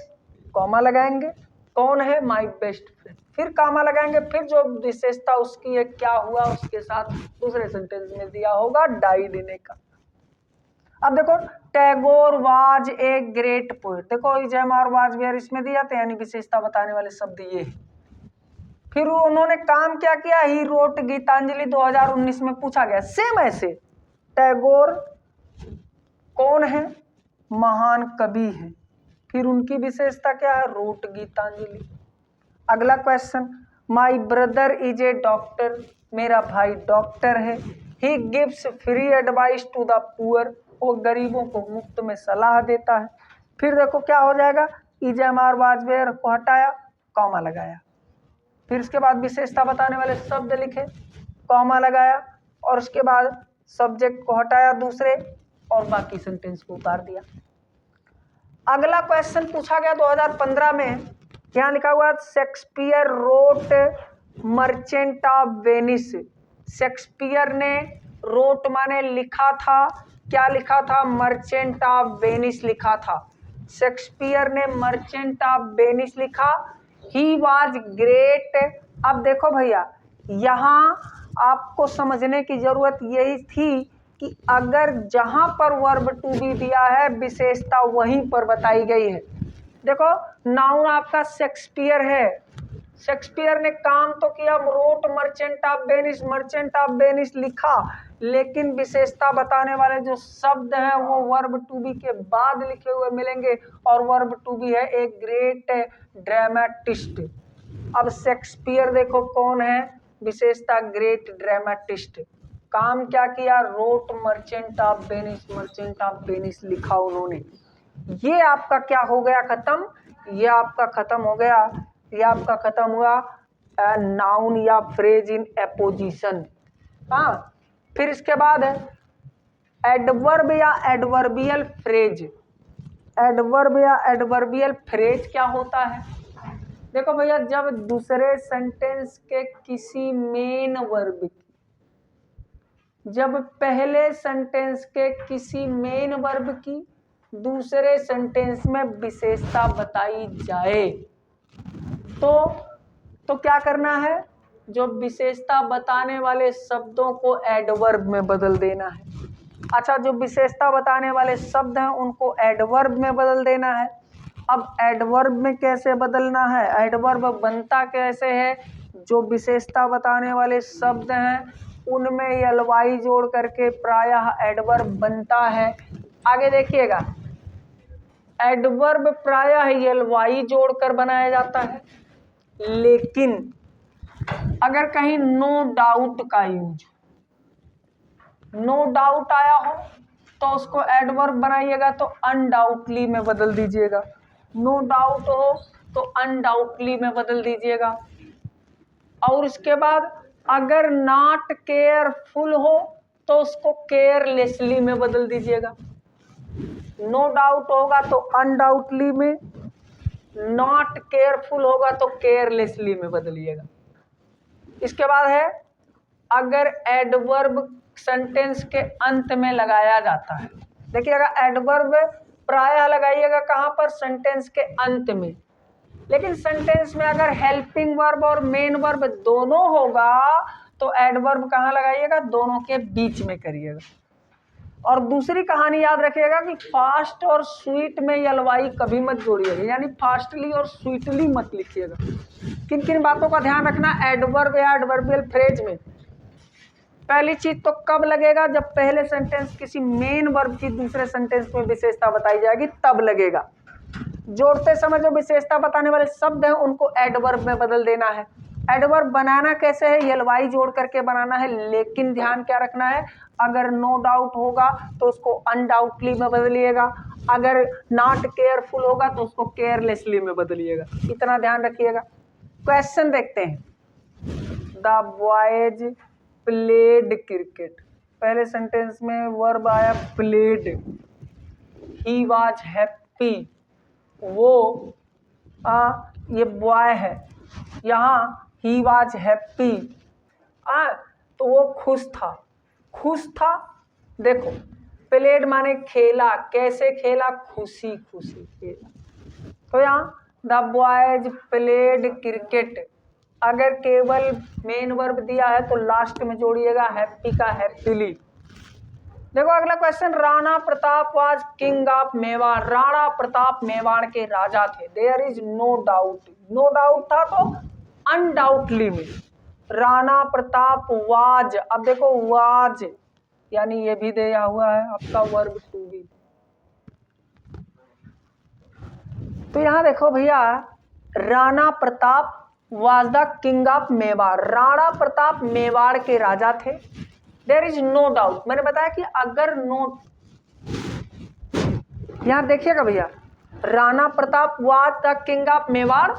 कॉमा लगाएंगे, कौन है, माई बेस्ट फ्रेंड, फिर कॉमा लगाएंगे, फिर जो विशेषता उसकी है क्या हुआ उसके साथ दूसरे सेंटेंस में दिया होगा डाइड इन ए का। अब देखो, Tagore was a great poet, देखो जैम और वाज वेयर इसमें दिया था, यानी विशेषता बताने वाले शब्द ये है। फिर उन्होंने काम क्या किया, ही रोट गीतांजलि 2019 में पूछा गया, सेम ऐसे टैगोर कौन है, महान कवि है, फिर उनकी विशेषता क्या है, रोट गीतांजलि। अगला question, my brother is a doctor, मेरा भाई डॉक्टर है। He gives free advice to the poor, वो गरीबों को मुफ्त में सलाह देता है। फिर देखो क्या हो जाएगा, इजम और वाजवेयर को हटाया, कॉमा लगाया, फिर उसके बाद विशेषता बताने वाले शब्द लिखे, कॉमा लगाया, और उसके बाद सब्जेक्ट को हटाया दूसरे और बाकी सेंटेंस को उतार दिया। अगला क्वेश्चन पूछा गया 2015 में, यहाँ लिखा हुआ Shakespeare wrote Merchant of Venice. Shakespeare ने रोट माने लिखा था, क्या लिखा था, मर्चेंट ऑफ वेनिस लिखा था। शेक्सपियर ने मर्चेंट ऑफ वेनिस लिखा। He was great. अब देखो भैया, यहाँ आपको समझने की जरूरत यही थी कि अगर जहां पर वर्ब टू बी दिया है विशेषता वहीं पर बताई गई है। देखो नाउन आपका शेक्सपियर है, शेक्सपियर ने काम तो किया, wrote Merchant of Venice, Merchant of Venice लिखा, लेकिन विशेषता बताने वाले जो शब्द हैं वो वर्ब टू बी के बाद लिखे हुए मिलेंगे, और वर्ब टू बी है एक ग्रेट ड्रामेटिस्ट। अब शेक्सपियर देखो कौन है, विशेषता ग्रेट ड्रामेटिस्ट। काम क्या किया, wrote Merchant of Venice, Merchant of Venice लिखा उन्होंने। ये आपका क्या हो गया खत्म, ये आपका खत्म हो गया, ये आपका खत्म हुआ नाउन या फ्रेज इन एपोजिशन। हाँ, फिर इसके बाद है एडवर्ब या एडवर्बियल फ्रेज। एडवर्ब या एडवर्बियल फ्रेज क्या होता है, देखो भैया, जब दूसरे सेंटेंस के किसी मेन वर्ब की, जब पहले सेंटेंस के किसी मेन वर्ब की दूसरे सेंटेंस में विशेषता बताई जाए तो क्या करना है, जो विशेषता बताने वाले शब्दों को एडवर्ब में बदल देना है। अच्छा, जो विशेषता बताने वाले शब्द हैं उनको एडवर्ब में बदल देना है। अब एडवर्ब में कैसे बदलना है, एडवर्ब बनता कैसे है, जो विशेषता बताने वाले शब्द हैं उनमें एलवाई जोड़ करके प्रायः एडवर्ब बनता है। आगे देखिएगा, एडवर्ब प्रायः एलवाई जोड़कर बनाया जाता है, लेकिन अगर कहीं नो डाउट का यूज, नो डाउट आया हो तो उसको एडवर्ब बनाइएगा तो अनडाउटली में बदल दीजिएगा। नो डाउट हो तो अनडाउटली में बदल दीजिएगा। और उसके बाद अगर नॉट केयरफुल हो तो उसको केयरलेसली में बदल दीजिएगा। नो डाउट होगा तो अनडाउटली में, नॉट केयरफुल होगा तो केयरलेसली में बदलिएगा। इसके बाद है अगर एडवर्ब सेंटेंस के अंत में लगाया जाता है, देखिएगा एडवर्ब प्रायः लगाइएगा कहाँ पर, सेंटेंस के अंत में, लेकिन सेंटेंस में अगर हेल्पिंग वर्ब और मेन वर्ब दोनों होगा तो एडवर्ब कहाँ लगाइएगा, दोनों के बीच में करिएगा। और दूसरी कहानी याद रखिएगा कि फास्ट और स्वीट में एलवाई कभी मत जोड़िएगा, यानी फास्टली और स्वीटली मत लिखिएगा। किन किन बातों का ध्यान रखना, एडवर्ब या एडवर्बियल फ्रेज में पहली चीज तो कब लगेगा, जब पहले सेंटेंस किसी मेन वर्ब की दूसरे सेंटेंस में विशेषता बताई जाएगी तब लगेगा। जोड़ते समय जो विशेषता बताने वाले शब्द हैं उनको एडवर्ब में बदल देना है। एडवर्ब बनाना कैसे है, एलवाई जोड़ करके बनाना है, लेकिन ध्यान क्या रखना है, अगर नो डाउट होगा तो उसको अनडाउटली में बदलिएगा, अगर नॉट केयरफुल होगा तो उसको केयरलेसली में बदलिएगा, इतना ध्यान रखिएगा। क्वेश्चन देखते हैं। द बॉयज प्लेड क्रिकेट, पहले सेंटेंस में वर्ब आया प्लेड, ही वाज हैप्पी, वो ये बॉय है, यहाँ ही वाज हैप्पी, तो वो खुश था, खुश था। देखो प्लेड माने खेला, कैसे खेला, खुशी खुशी खेला। तो यहाँ द बॉयज प्लेड क्रिकेट, अगर केवल मेन वर्ब दिया है तो लास्ट में जोड़िएगा हैप्पी का हैप्पीली। देखो अगला question, Rana Pratap was king of Mewar, Rana Pratap Mewar के राजा थे। There is no doubt, no doubt था तो अनडाउटली में, राणा प्रताप वाज, अब देखो वाज यानी ये भी दिया हुआ है आपका वर्ब टू बी। तो यहाँ देखो भैया, Rana Pratap was the king of Mewar, Rana Pratap Mewar के राजा थे। देयर इज नो डाउट, मैंने बताया कि अगर नो, यहां देखिएगा भैया, Rana Pratap was the king of Mewar,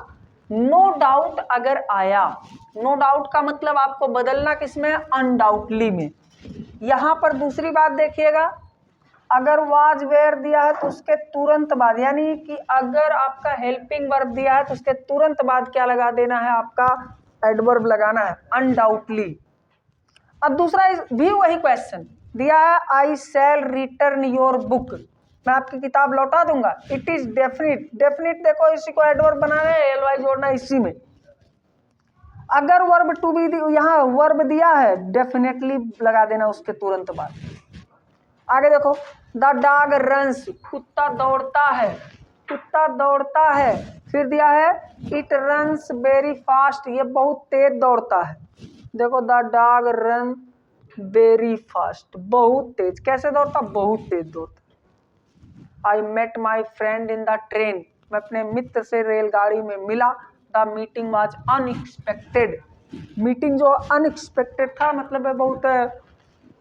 no doubt अगर आया, नो डाउट का मतलब आपको बदलना किसमें, अनडाउटली में। यहां पर दूसरी बात देखिएगा, अगर वाज वेयर दिया है तो उसके तुरंत बाद, यानी कि अगर आपका हेल्पिंग वर्ब दिया है तो उसके तुरंत बाद क्या लगा देना है, आपका एडवर्ब लगाना है, अनडाउटली। अब दूसरा भी वही क्वेश्चन दिया है, आई शैल रिटर्न योर बुक, मैं आपकी किताब लौटा दूंगा। इट इज डेफिनिट, डेफिनिट देखो इसी को एडवर्ब बनाना है, एलवाई जोड़ना है इसी में। अगर वर्ब टू बी यहाँ वर्ब दिया है, डेफिनेटली लगा देना उसके तुरंत बाद। आगे देखो, द डॉग रन्स, कुत्ता दौड़ता है, कुत्ता दौड़ता है। फिर दिया है इट रन्स वेरी फास्ट, ये बहुत तेज दौड़ता है। देखो the dog run very fast, बहुत तेज, कैसे दौड़ता, बहुत तेज दौड़ता। I met my friend in the train, मैं अपने मित्र से रेलगाड़ी में मिला। The meeting was unexpected, meeting जो अनएक्सपेक्टेड था मतलब है बहुत,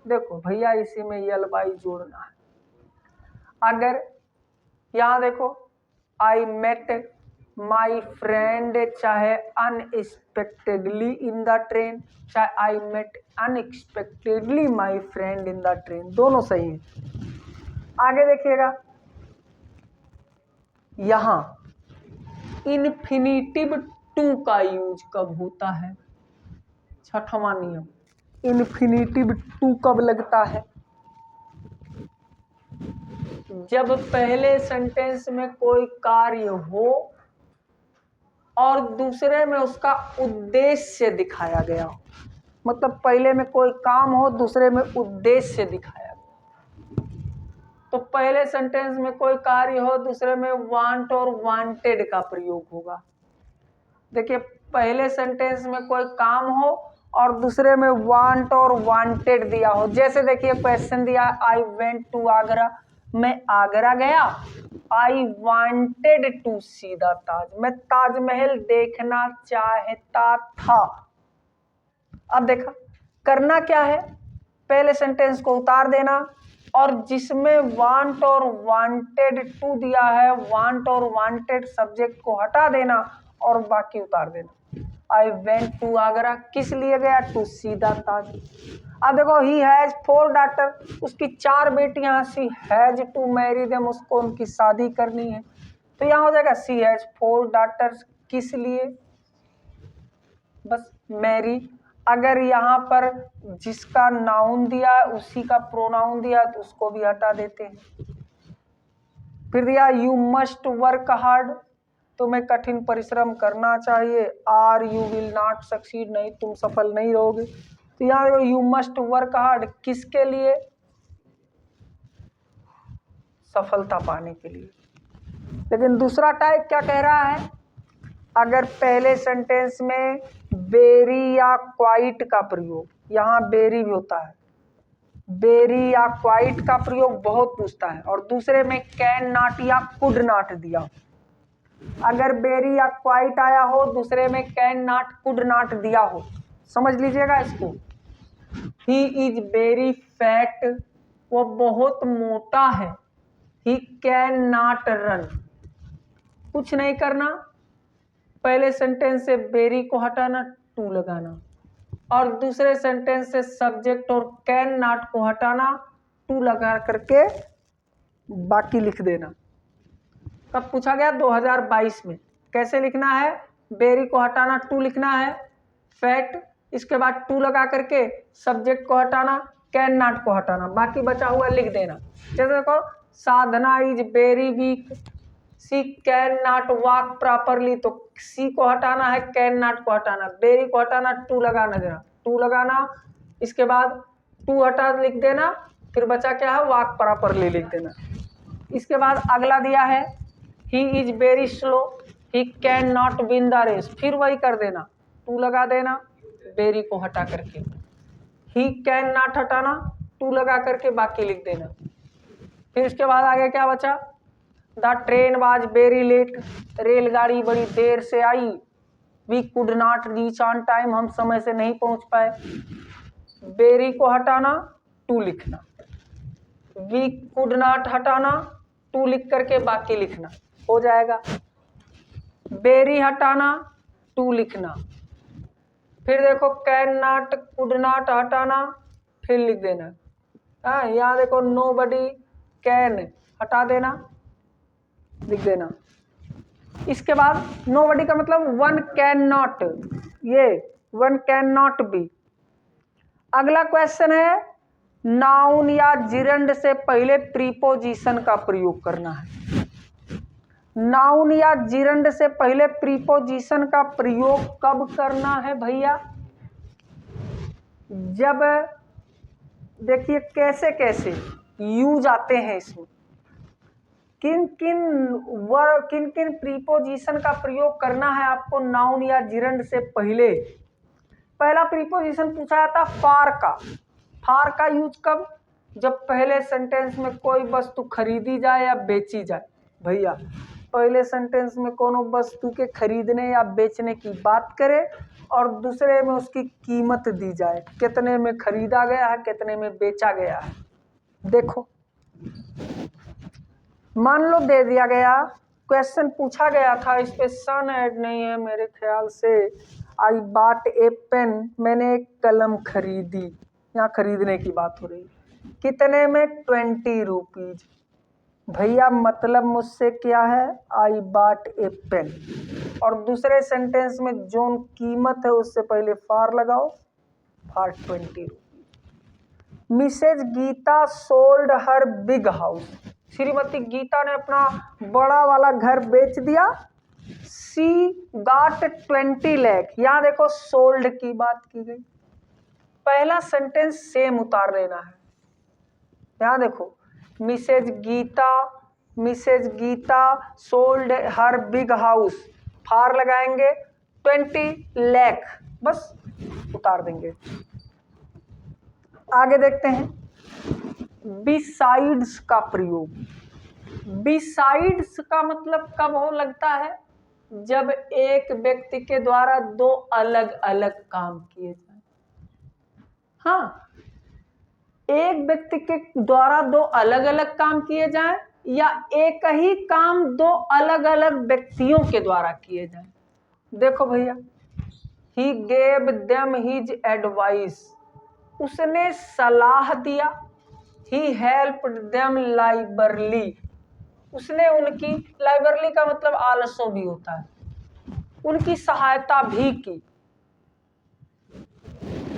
देखो भैया इसी में एलवाई जोड़ना है। अगर यहाँ देखो आई मेट माई फ्रेंड, चाहे अनएक्सपेक्टेडली इन द ट्रेन, चाहे I met unexpectedly my friend in the train, दोनों सही है। आगे देखिएगा, यहाँ इन्फिनिटिव टू का यूज कब होता है, छठवां नियम, इन्फिनिटिव टू कब लगता है, जब पहले सेंटेंस में कोई कार्य हो और दूसरे में उसका उद्देश्य दिखाया गया हो, मतलब पहले में कोई काम हो, दूसरे में उद्देश्य दिखाया गया। तो पहले सेंटेंस में कोई कार्य हो, दूसरे में वांट और वांटेड का प्रयोग होगा। देखिए पहले सेंटेंस में कोई काम हो और दूसरे में वांट और वांटेड दिया हो। जैसे देखिए क्वेश्चन दिया, आई वेंट टू आगरा, मैं आगरा गया। I wanted to see the ताज, मैं ताजमहल देखना चाहता था। अब देखा करना क्या है, पहले सेंटेंस को उतार देना और जिसमें वांट और वांटेड टू दिया है, वांट और वांटेड सब्जेक्ट को हटा देना और बाकी उतार देना। आई वेंट टू आगरा, किस लिए गया, टू सी द ताज। अब देखो ही हैज 4 डॉटर, उसकी 4 बेटियां, सी हैज टू मैरी देम, उसको उनकी शादी करनी है। तो यहाँ हो जाएगा सी हैज 4 डॉटर्स, किस लिए, बस मैरी। अगर यहाँ पर जिसका नाउन दिया है उसी का प्रोनाउन दिया है तो उसको भी हटा देते हैं। फिर दिया यू मस्ट वर्क हार्ड, तुम्हें कठिन परिश्रम करना चाहिए। Or you will not succeed, नहीं तुम सफल नहीं रहोगे। तो यहाँ देखो यू मस्ट वर्क हार्ड, किसके लिए, सफलता पाने के लिए। लेकिन दूसरा टाइप क्या कह रहा है, अगर पहले सेंटेंस में वेरी या क्वाइट का प्रयोग, यहाँ वेरी भी होता है, वेरी या क्वाइट का प्रयोग बहुत पूछता है, और दूसरे में कैन नॉट या कुड नॉट दिया। अगर वेरी या क्वाइट आया हो, दूसरे में कैन नॉट कुड नॉट दिया हो, समझ लीजिएगा इसको। ही इज वेरी फैट, वो बहुत मोटा है। ही कैन नॉट रन, कुछ नहीं करना, पहले सेंटेंस से बेरी को हटाना, टू लगाना, और दूसरे सेंटेंस से सब्जेक्ट और कैन नॉट को हटाना, टू लगा करके बाकी लिख देना। कब पूछा गया? 2022 में। कैसे लिखना है? बेरी को हटाना, टू लिखना है, फैक्ट, इसके बाद टू लगा करके सब्जेक्ट को हटाना, कैन नॉट को हटाना, बाकी बचा हुआ लिख देना। जैसे देखो, Sadhana is very weak, she can not walk properly, तो सी को हटाना है, कैन नॉट को हटाना, बेरी को हटाना, टू लगाना देना, टू लगाना, इसके बाद टू हटा लिख देना, फिर बचा क्या है? वॉक प्रॉपरली लिख देना। इसके बाद अगला दिया है he is very slow, he can not win the race, फिर वही कर देना, टू लगा देना, वेरी को हटा करके, ही कैन नॉट हटाना, टू लगा करके बाकी लिख देना। फिर इसके बाद आगे क्या बचा? The train was very late, रेलगाड़ी बड़ी देर से आई, we could not reach on time, हम समय से नहीं पहुंच पाए, वेरी को हटाना, टू लिखना, वी कुड नॉट हटाना, टू लिख करके बाकी लिखना, हो जाएगा। बेरी हटाना, टू लिखना, फिर देखो कैन नॉट, कुड नॉट हटाना, फिर लिख देना। हाँ, यहाँ देखो नोबडी कैन हटा देना, लिख देना। इसके बाद नोबडी का मतलब वन कैन नॉट, ये वन कैन नॉट बी। अगला क्वेश्चन है नाउन या जिरंड से पहले प्रीपोजिशन का प्रयोग करना है। नाउन या जिरंड से पहले प्रीपोजिशन का प्रयोग कब करना है भैया? जब देखिए कैसे कैसे यूज आते हैं इसमें, किन किन प्रीपोजिशन का प्रयोग करना है आपको नाउन या जिरंड से पहले। पहला प्रीपोजिशन पूछा जाता फार का। फार का यूज कब? जब पहले सेंटेंस में कोई वस्तु खरीदी जाए या बेची जाए। भैया पहले सेंटेंस में कोनो वस्तु के खरीदने या बेचने की बात करे और दूसरे में उसकी कीमत दी जाए, कितने में खरीदा गया है, कितने में बेचा गया है। देखो मान लो दे दिया गया, क्वेश्चन पूछा गया था, इस पे सन ऐड नहीं है मेरे ख्याल से। आई बॉट ए पेन, मैंने एक कलम खरीदी, यहाँ खरीदने की बात हो रही, कितने में? 20 रुपीज। भैया मतलब मुझसे क्या है? I bought a pen. और दूसरे सेंटेंस में जो कीमत है उससे पहले फार लगाओ, फार 20 रुपीज। मिसेज गीता सोल्ड हर बिग हाउस, श्रीमती गीता ने अपना बड़ा वाला घर बेच दिया। सी गॉट 20 लाख, यहाँ देखो सोल्ड की बात की गई, पहला सेंटेंस सेम उतार लेना है। यहाँ देखो मिसेज गीता सोल्ड हर बिग हाउस, फार लगाएंगे 20 लाख, बस उतार देंगे। आगे देखते हैं बिसाइड्स का प्रयोग। बिसाइड्स का मतलब कब हो लगता है? जब एक व्यक्ति के द्वारा दो अलग अलग काम किए जाए। हाँ, एक व्यक्ति के द्वारा दो अलग अलग काम किए जाएं या एक ही काम दो अलग अलग व्यक्तियों के द्वारा किए जाएं। देखो भैया, he gave them his advice, उसने सलाह दिया। ही हेल्प्ड देम लाइबरली, उसने उनकी, लाइबरली का मतलब आलसो भी होता है, उनकी सहायता भी की।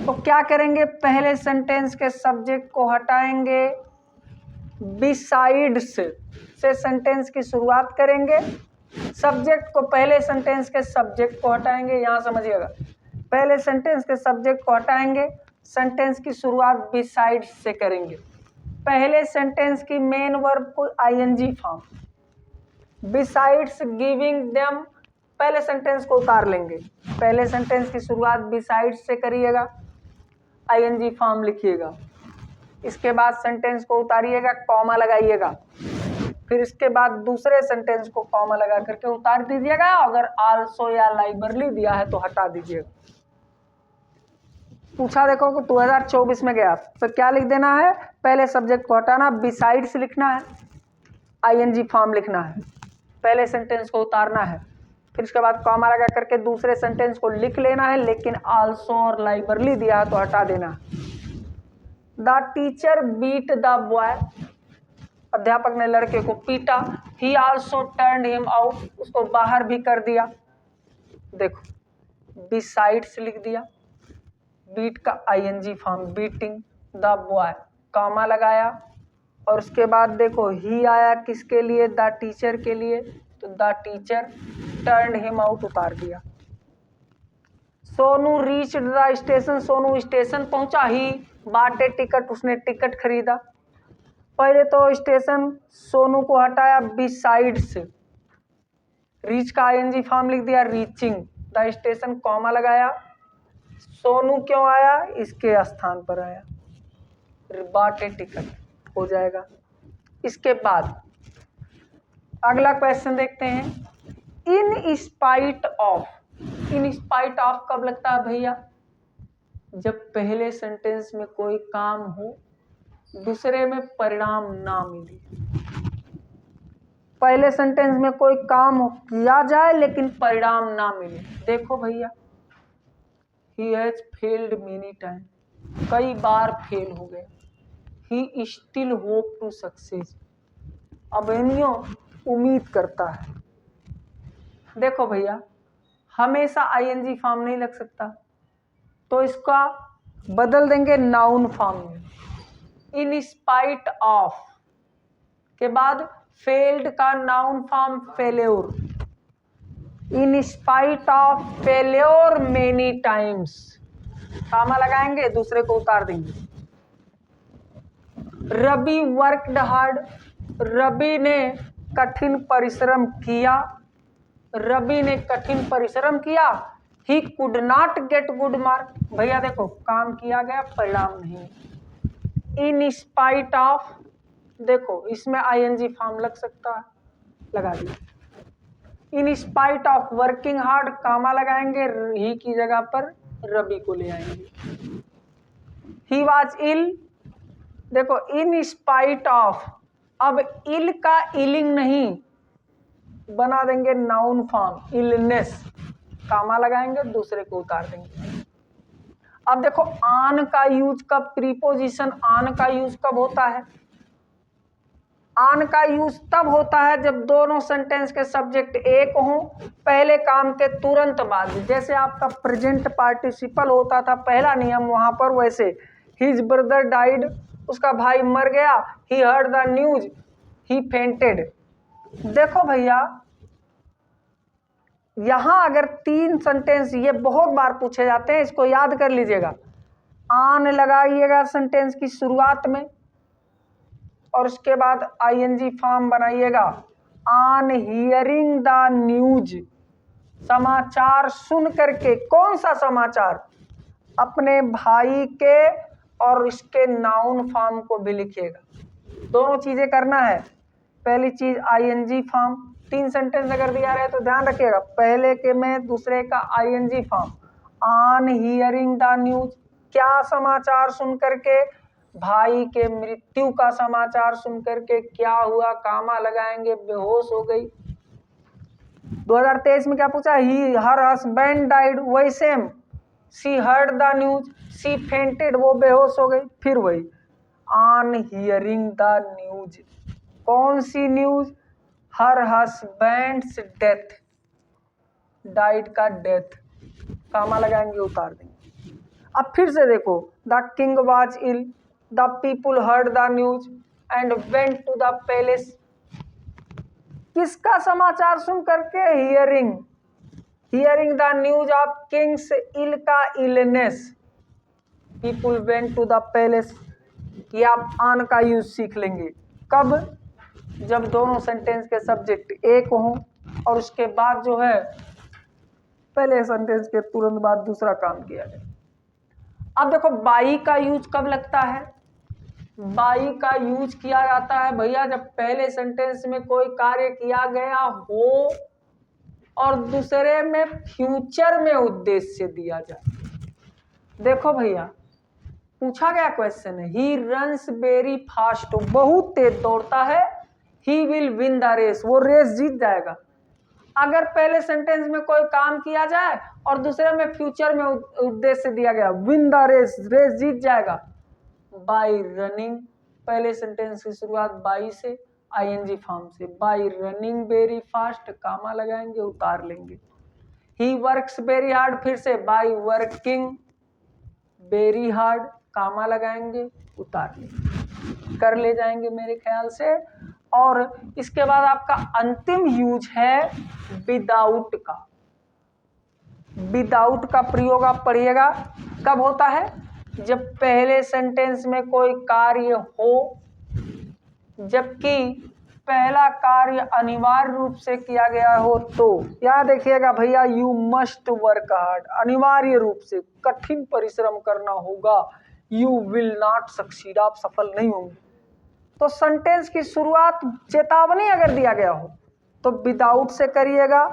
तो क्या करेंगे? पहले सेंटेंस के सब्जेक्ट को हटाएंगे, बिसाइड्स से सेंटेंस की शुरुआत करेंगे, सब्जेक्ट को, पहले सेंटेंस के सब्जेक्ट को हटाएंगे, यहाँ समझिएगा, पहले सेंटेंस के सब्जेक्ट को हटाएंगे, सेंटेंस की शुरुआत बिसाइड्स से करेंगे। पहले सेंटेंस की मेन वर्ब को ING form, besides giving them, पहले सेंटेंस को उतार लेंगे, पहले सेंटेंस की शुरुआत बिसाइड्स से करिएगा, आईएनजी फॉर्म लिखिएगा, इसके बाद सेंटेंस को उतारिएगा, कॉमा लगाइएगा, फिर इसके बाद दूसरे सेंटेंस को कॉमा लगा करके उतार दीजिएगा। अगर आल्सो या लाइबरली दिया है तो हटा दीजिएगा। पूछा देखो कि 2024 में गया तो क्या लिख देना है? पहले सब्जेक्ट को हटाना, बिसाइड्स लिखना है, आईएनजी फॉर्म लिखना है, पहले सेंटेंस को उतारना है, फिर उसके बाद कॉमा लगा करके दूसरे सेंटेंस को लिख लेना है, लेकिन आल्सो और लाइबरली दिया है तो हटा देना। The teacher beat the boy, अध्यापक ने लड़के को पीटा। He also turned him out, उसको बाहर भी कर दिया। देखो बिसाइड्स लिख दिया, बीट का ING form beating the boy, comma लगाया और उसके बाद देखो ही आया किसके लिए, द टीचर के लिए, तो the teacher turned him out उतार दिया। Sonu reached the station, Sonu station पहुंचा। ही बॉट ए टिकट, उसने टिकट खरीदा। पहले तो स्टेशन सोनू को हटाया बिसाइड से, रीच का आईएनजी फॉर्म लिख दिया रीचिंग द स्टेशन, कॉमा लगाया। सोनू क्यों आया, इसके स्थान पर आया, बॉट ए टिकट हो जाएगा। इसके बाद अगला क्वेश्चन देखते हैं, इन spite of. In spite of कब लगता है भैया, जब पहले सेंटेंस में कोई काम हो दूसरे में परिणाम ना मिले। पहले सेंटेंस में कोई काम किया जाए लेकिन परिणाम ना मिले। देखो भैया, he has failed many time, कई बार फेल हो गए। He still hope to success, अबेनियो उम्मीद करता है। देखो भैया, हमेशा आईएनजी फॉर्म नहीं लग सकता, तो इसका बदल देंगे नाउन फॉर्म में। इन स्पाइट ऑफ के बाद फेल्ड का noun form failure, in spite of failure many times, comma लगाएंगे दूसरे को उतार देंगे। रवि वर्कड हार्ड, रवि ने कठिन परिश्रम किया, रवि ने कठिन परिश्रम किया। He could not get good mark, भैया देखो काम किया गया परिणाम नहीं। इन स्पाइट ऑफ, देखो इसमें आईएनजी फॉर्म लग सकता है, लगा दिया। In spite of working hard, comma लगाएंगे, ही की जगह पर रवि को ले आएंगे। ही वाज इल, देखो इन स्पाइट ऑफ, अब इल का इलिंग नहीं, बना देंगे नाउन फॉर्म इलनेस, कामा लगाएंगे दूसरे को उतार देंगे। अब देखो आन का यूज कब, प्रीपोजिशन आन का यूज कब होता है, आन का यूज तब होता है जब दोनों सेंटेंस के सब्जेक्ट एक हों पहले काम के तुरंत बाद। जैसे आपका प्रेजेंट पार्टिसिपल होता था पहला नियम वहां पर, वैसे हिज ब्रदर डाइड, उसका भाई मर गया। He heard the news, he fainted. देखो भैया, यहां अगर तीन सेंटेंस, ये बहुत बार पूछे जाते हैं, इसको याद कर लीजिएगा। आन लगाइएगा सेंटेंस की शुरुआत में और उसके बाद आईएनजी फॉर्म बनाइएगा। ऑन हियरिंग द न्यूज, समाचार सुन करके, कौन सा समाचार, अपने भाई के, और इसके नाउन फॉर्म को भी लिखिएगा। दोनों चीजें करना है। पहली चीज आईएनजी फॉर्म, तीन सेंटेंस अगर दिया रहे तो ध्यान रखिएगा, पहले के में दूसरे का ING form. On hearing the news, क्या समाचार सुन करके, भाई के मृत्यु का समाचार सुन करके। क्या हुआ, कामा लगाएंगे, बेहोश हो गई। 2023 में क्या पूछा, ही हर हस्बैंड डाइड, वही same. She heard the news, she fainted, वो बेहोश हो गई। फिर वही ऑन हियरिंग द न्यूज, कौन सी news, her husband's death, died का डेथ, कामा लगाएंगे उतार देंगे। अब फिर से देखो, the king was ill, the people heard the news and went to the palace. किसका समाचार सुन करके, hearing, hearing the news of king's ill का illness, people went to the palace. ये आप ऑन का यूज सीख लेंगे कब, जब दोनों सेंटेंस के सब्जेक्ट एक हों और उसके बाद जो है पहले सेंटेंस के तुरंत बाद दूसरा काम किया जाए। अब देखो बाई का यूज कब लगता है, बाई का यूज किया जाता है भैया जब पहले सेंटेंस में कोई कार्य किया गया हो और दूसरे में फ्यूचर में उद्देश्य दिया जाए। देखो भैया, पूछा गया क्वेश्चन है, ही रन्स वेरी फास्ट, बहुत तेज दौड़ता है। He will win the race, वो रेस जीत जाएगा। अगर पहले सेंटेंस में कोई काम किया जाए और दूसरे में फ्यूचर में उद्देश्य दिया गया, विन द रेस, रेस जीत जाएगा, बाय रनिंग, पहले सेंटेंस की शुरुआत बाई से, आईएनजी फॉर्म से, बाय रनिंग वेरी फास्ट, कामा लगाएंगे, उतार लेंगे। ही वर्क्स वेरी हार्ड, फिर से by working very hard, comma लगाएंगे, उतार लेंगे, कर ले जाएंगे मेरे ख्याल से। और इसके बाद आपका अंतिम यूज है विदाउट का। विदाउट का प्रयोग आप पढ़िएगा, कब होता है? जब पहले सेंटेंस में कोई कार्य हो, जबकि पहला कार्य अनिवार्य रूप से किया गया हो तो। यहाँ देखिएगा भैया, यू मस्ट वर्क हार्ड, अनिवार्य रूप से कठिन परिश्रम करना होगा, यू विल नॉट सक्सीड, आप सफल नहीं होंगे। तो सेंटेंस की शुरुआत चेतावनी अगर दिया गया हो तो विदाउट से करिएगा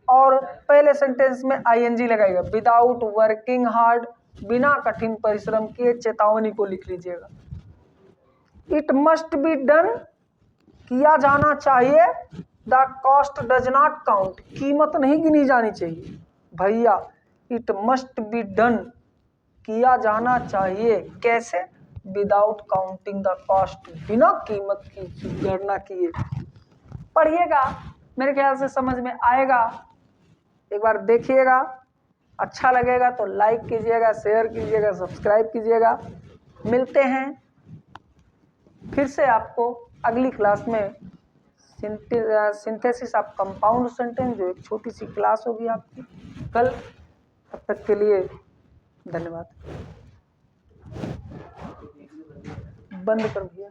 और पहले सेंटेंस में आईएनजी लगाइएगा, विदाउट वर्किंग हार्ड, बिना कठिन परिश्रम किए चेतावनी को लिख लीजिएगा। इट मस्ट बी डन, किया जाना चाहिए, the cost does not count, कीमत नहीं गिनी जानी चाहिए भैया, इट मस्ट बी डन, किया जाना चाहिए, कैसे? विदाउट काउंटिंग द कॉस्ट, बिना कीमत की गणना किए। पढ़िएगा, मेरे ख्याल से समझ में आएगा, एक बार देखिएगा, अच्छा लगेगा तो लाइक कीजिएगा, शेयर कीजिएगा, सब्सक्राइब कीजिएगा। मिलते हैं फिर से आपको अगली क्लास में, सिंथेसिस ऑफ कंपाउंड सेंटेंस, जो एक छोटी सी क्लास होगी आपकी कल। तब तक के लिए धन्यवाद। बंद कर भैया।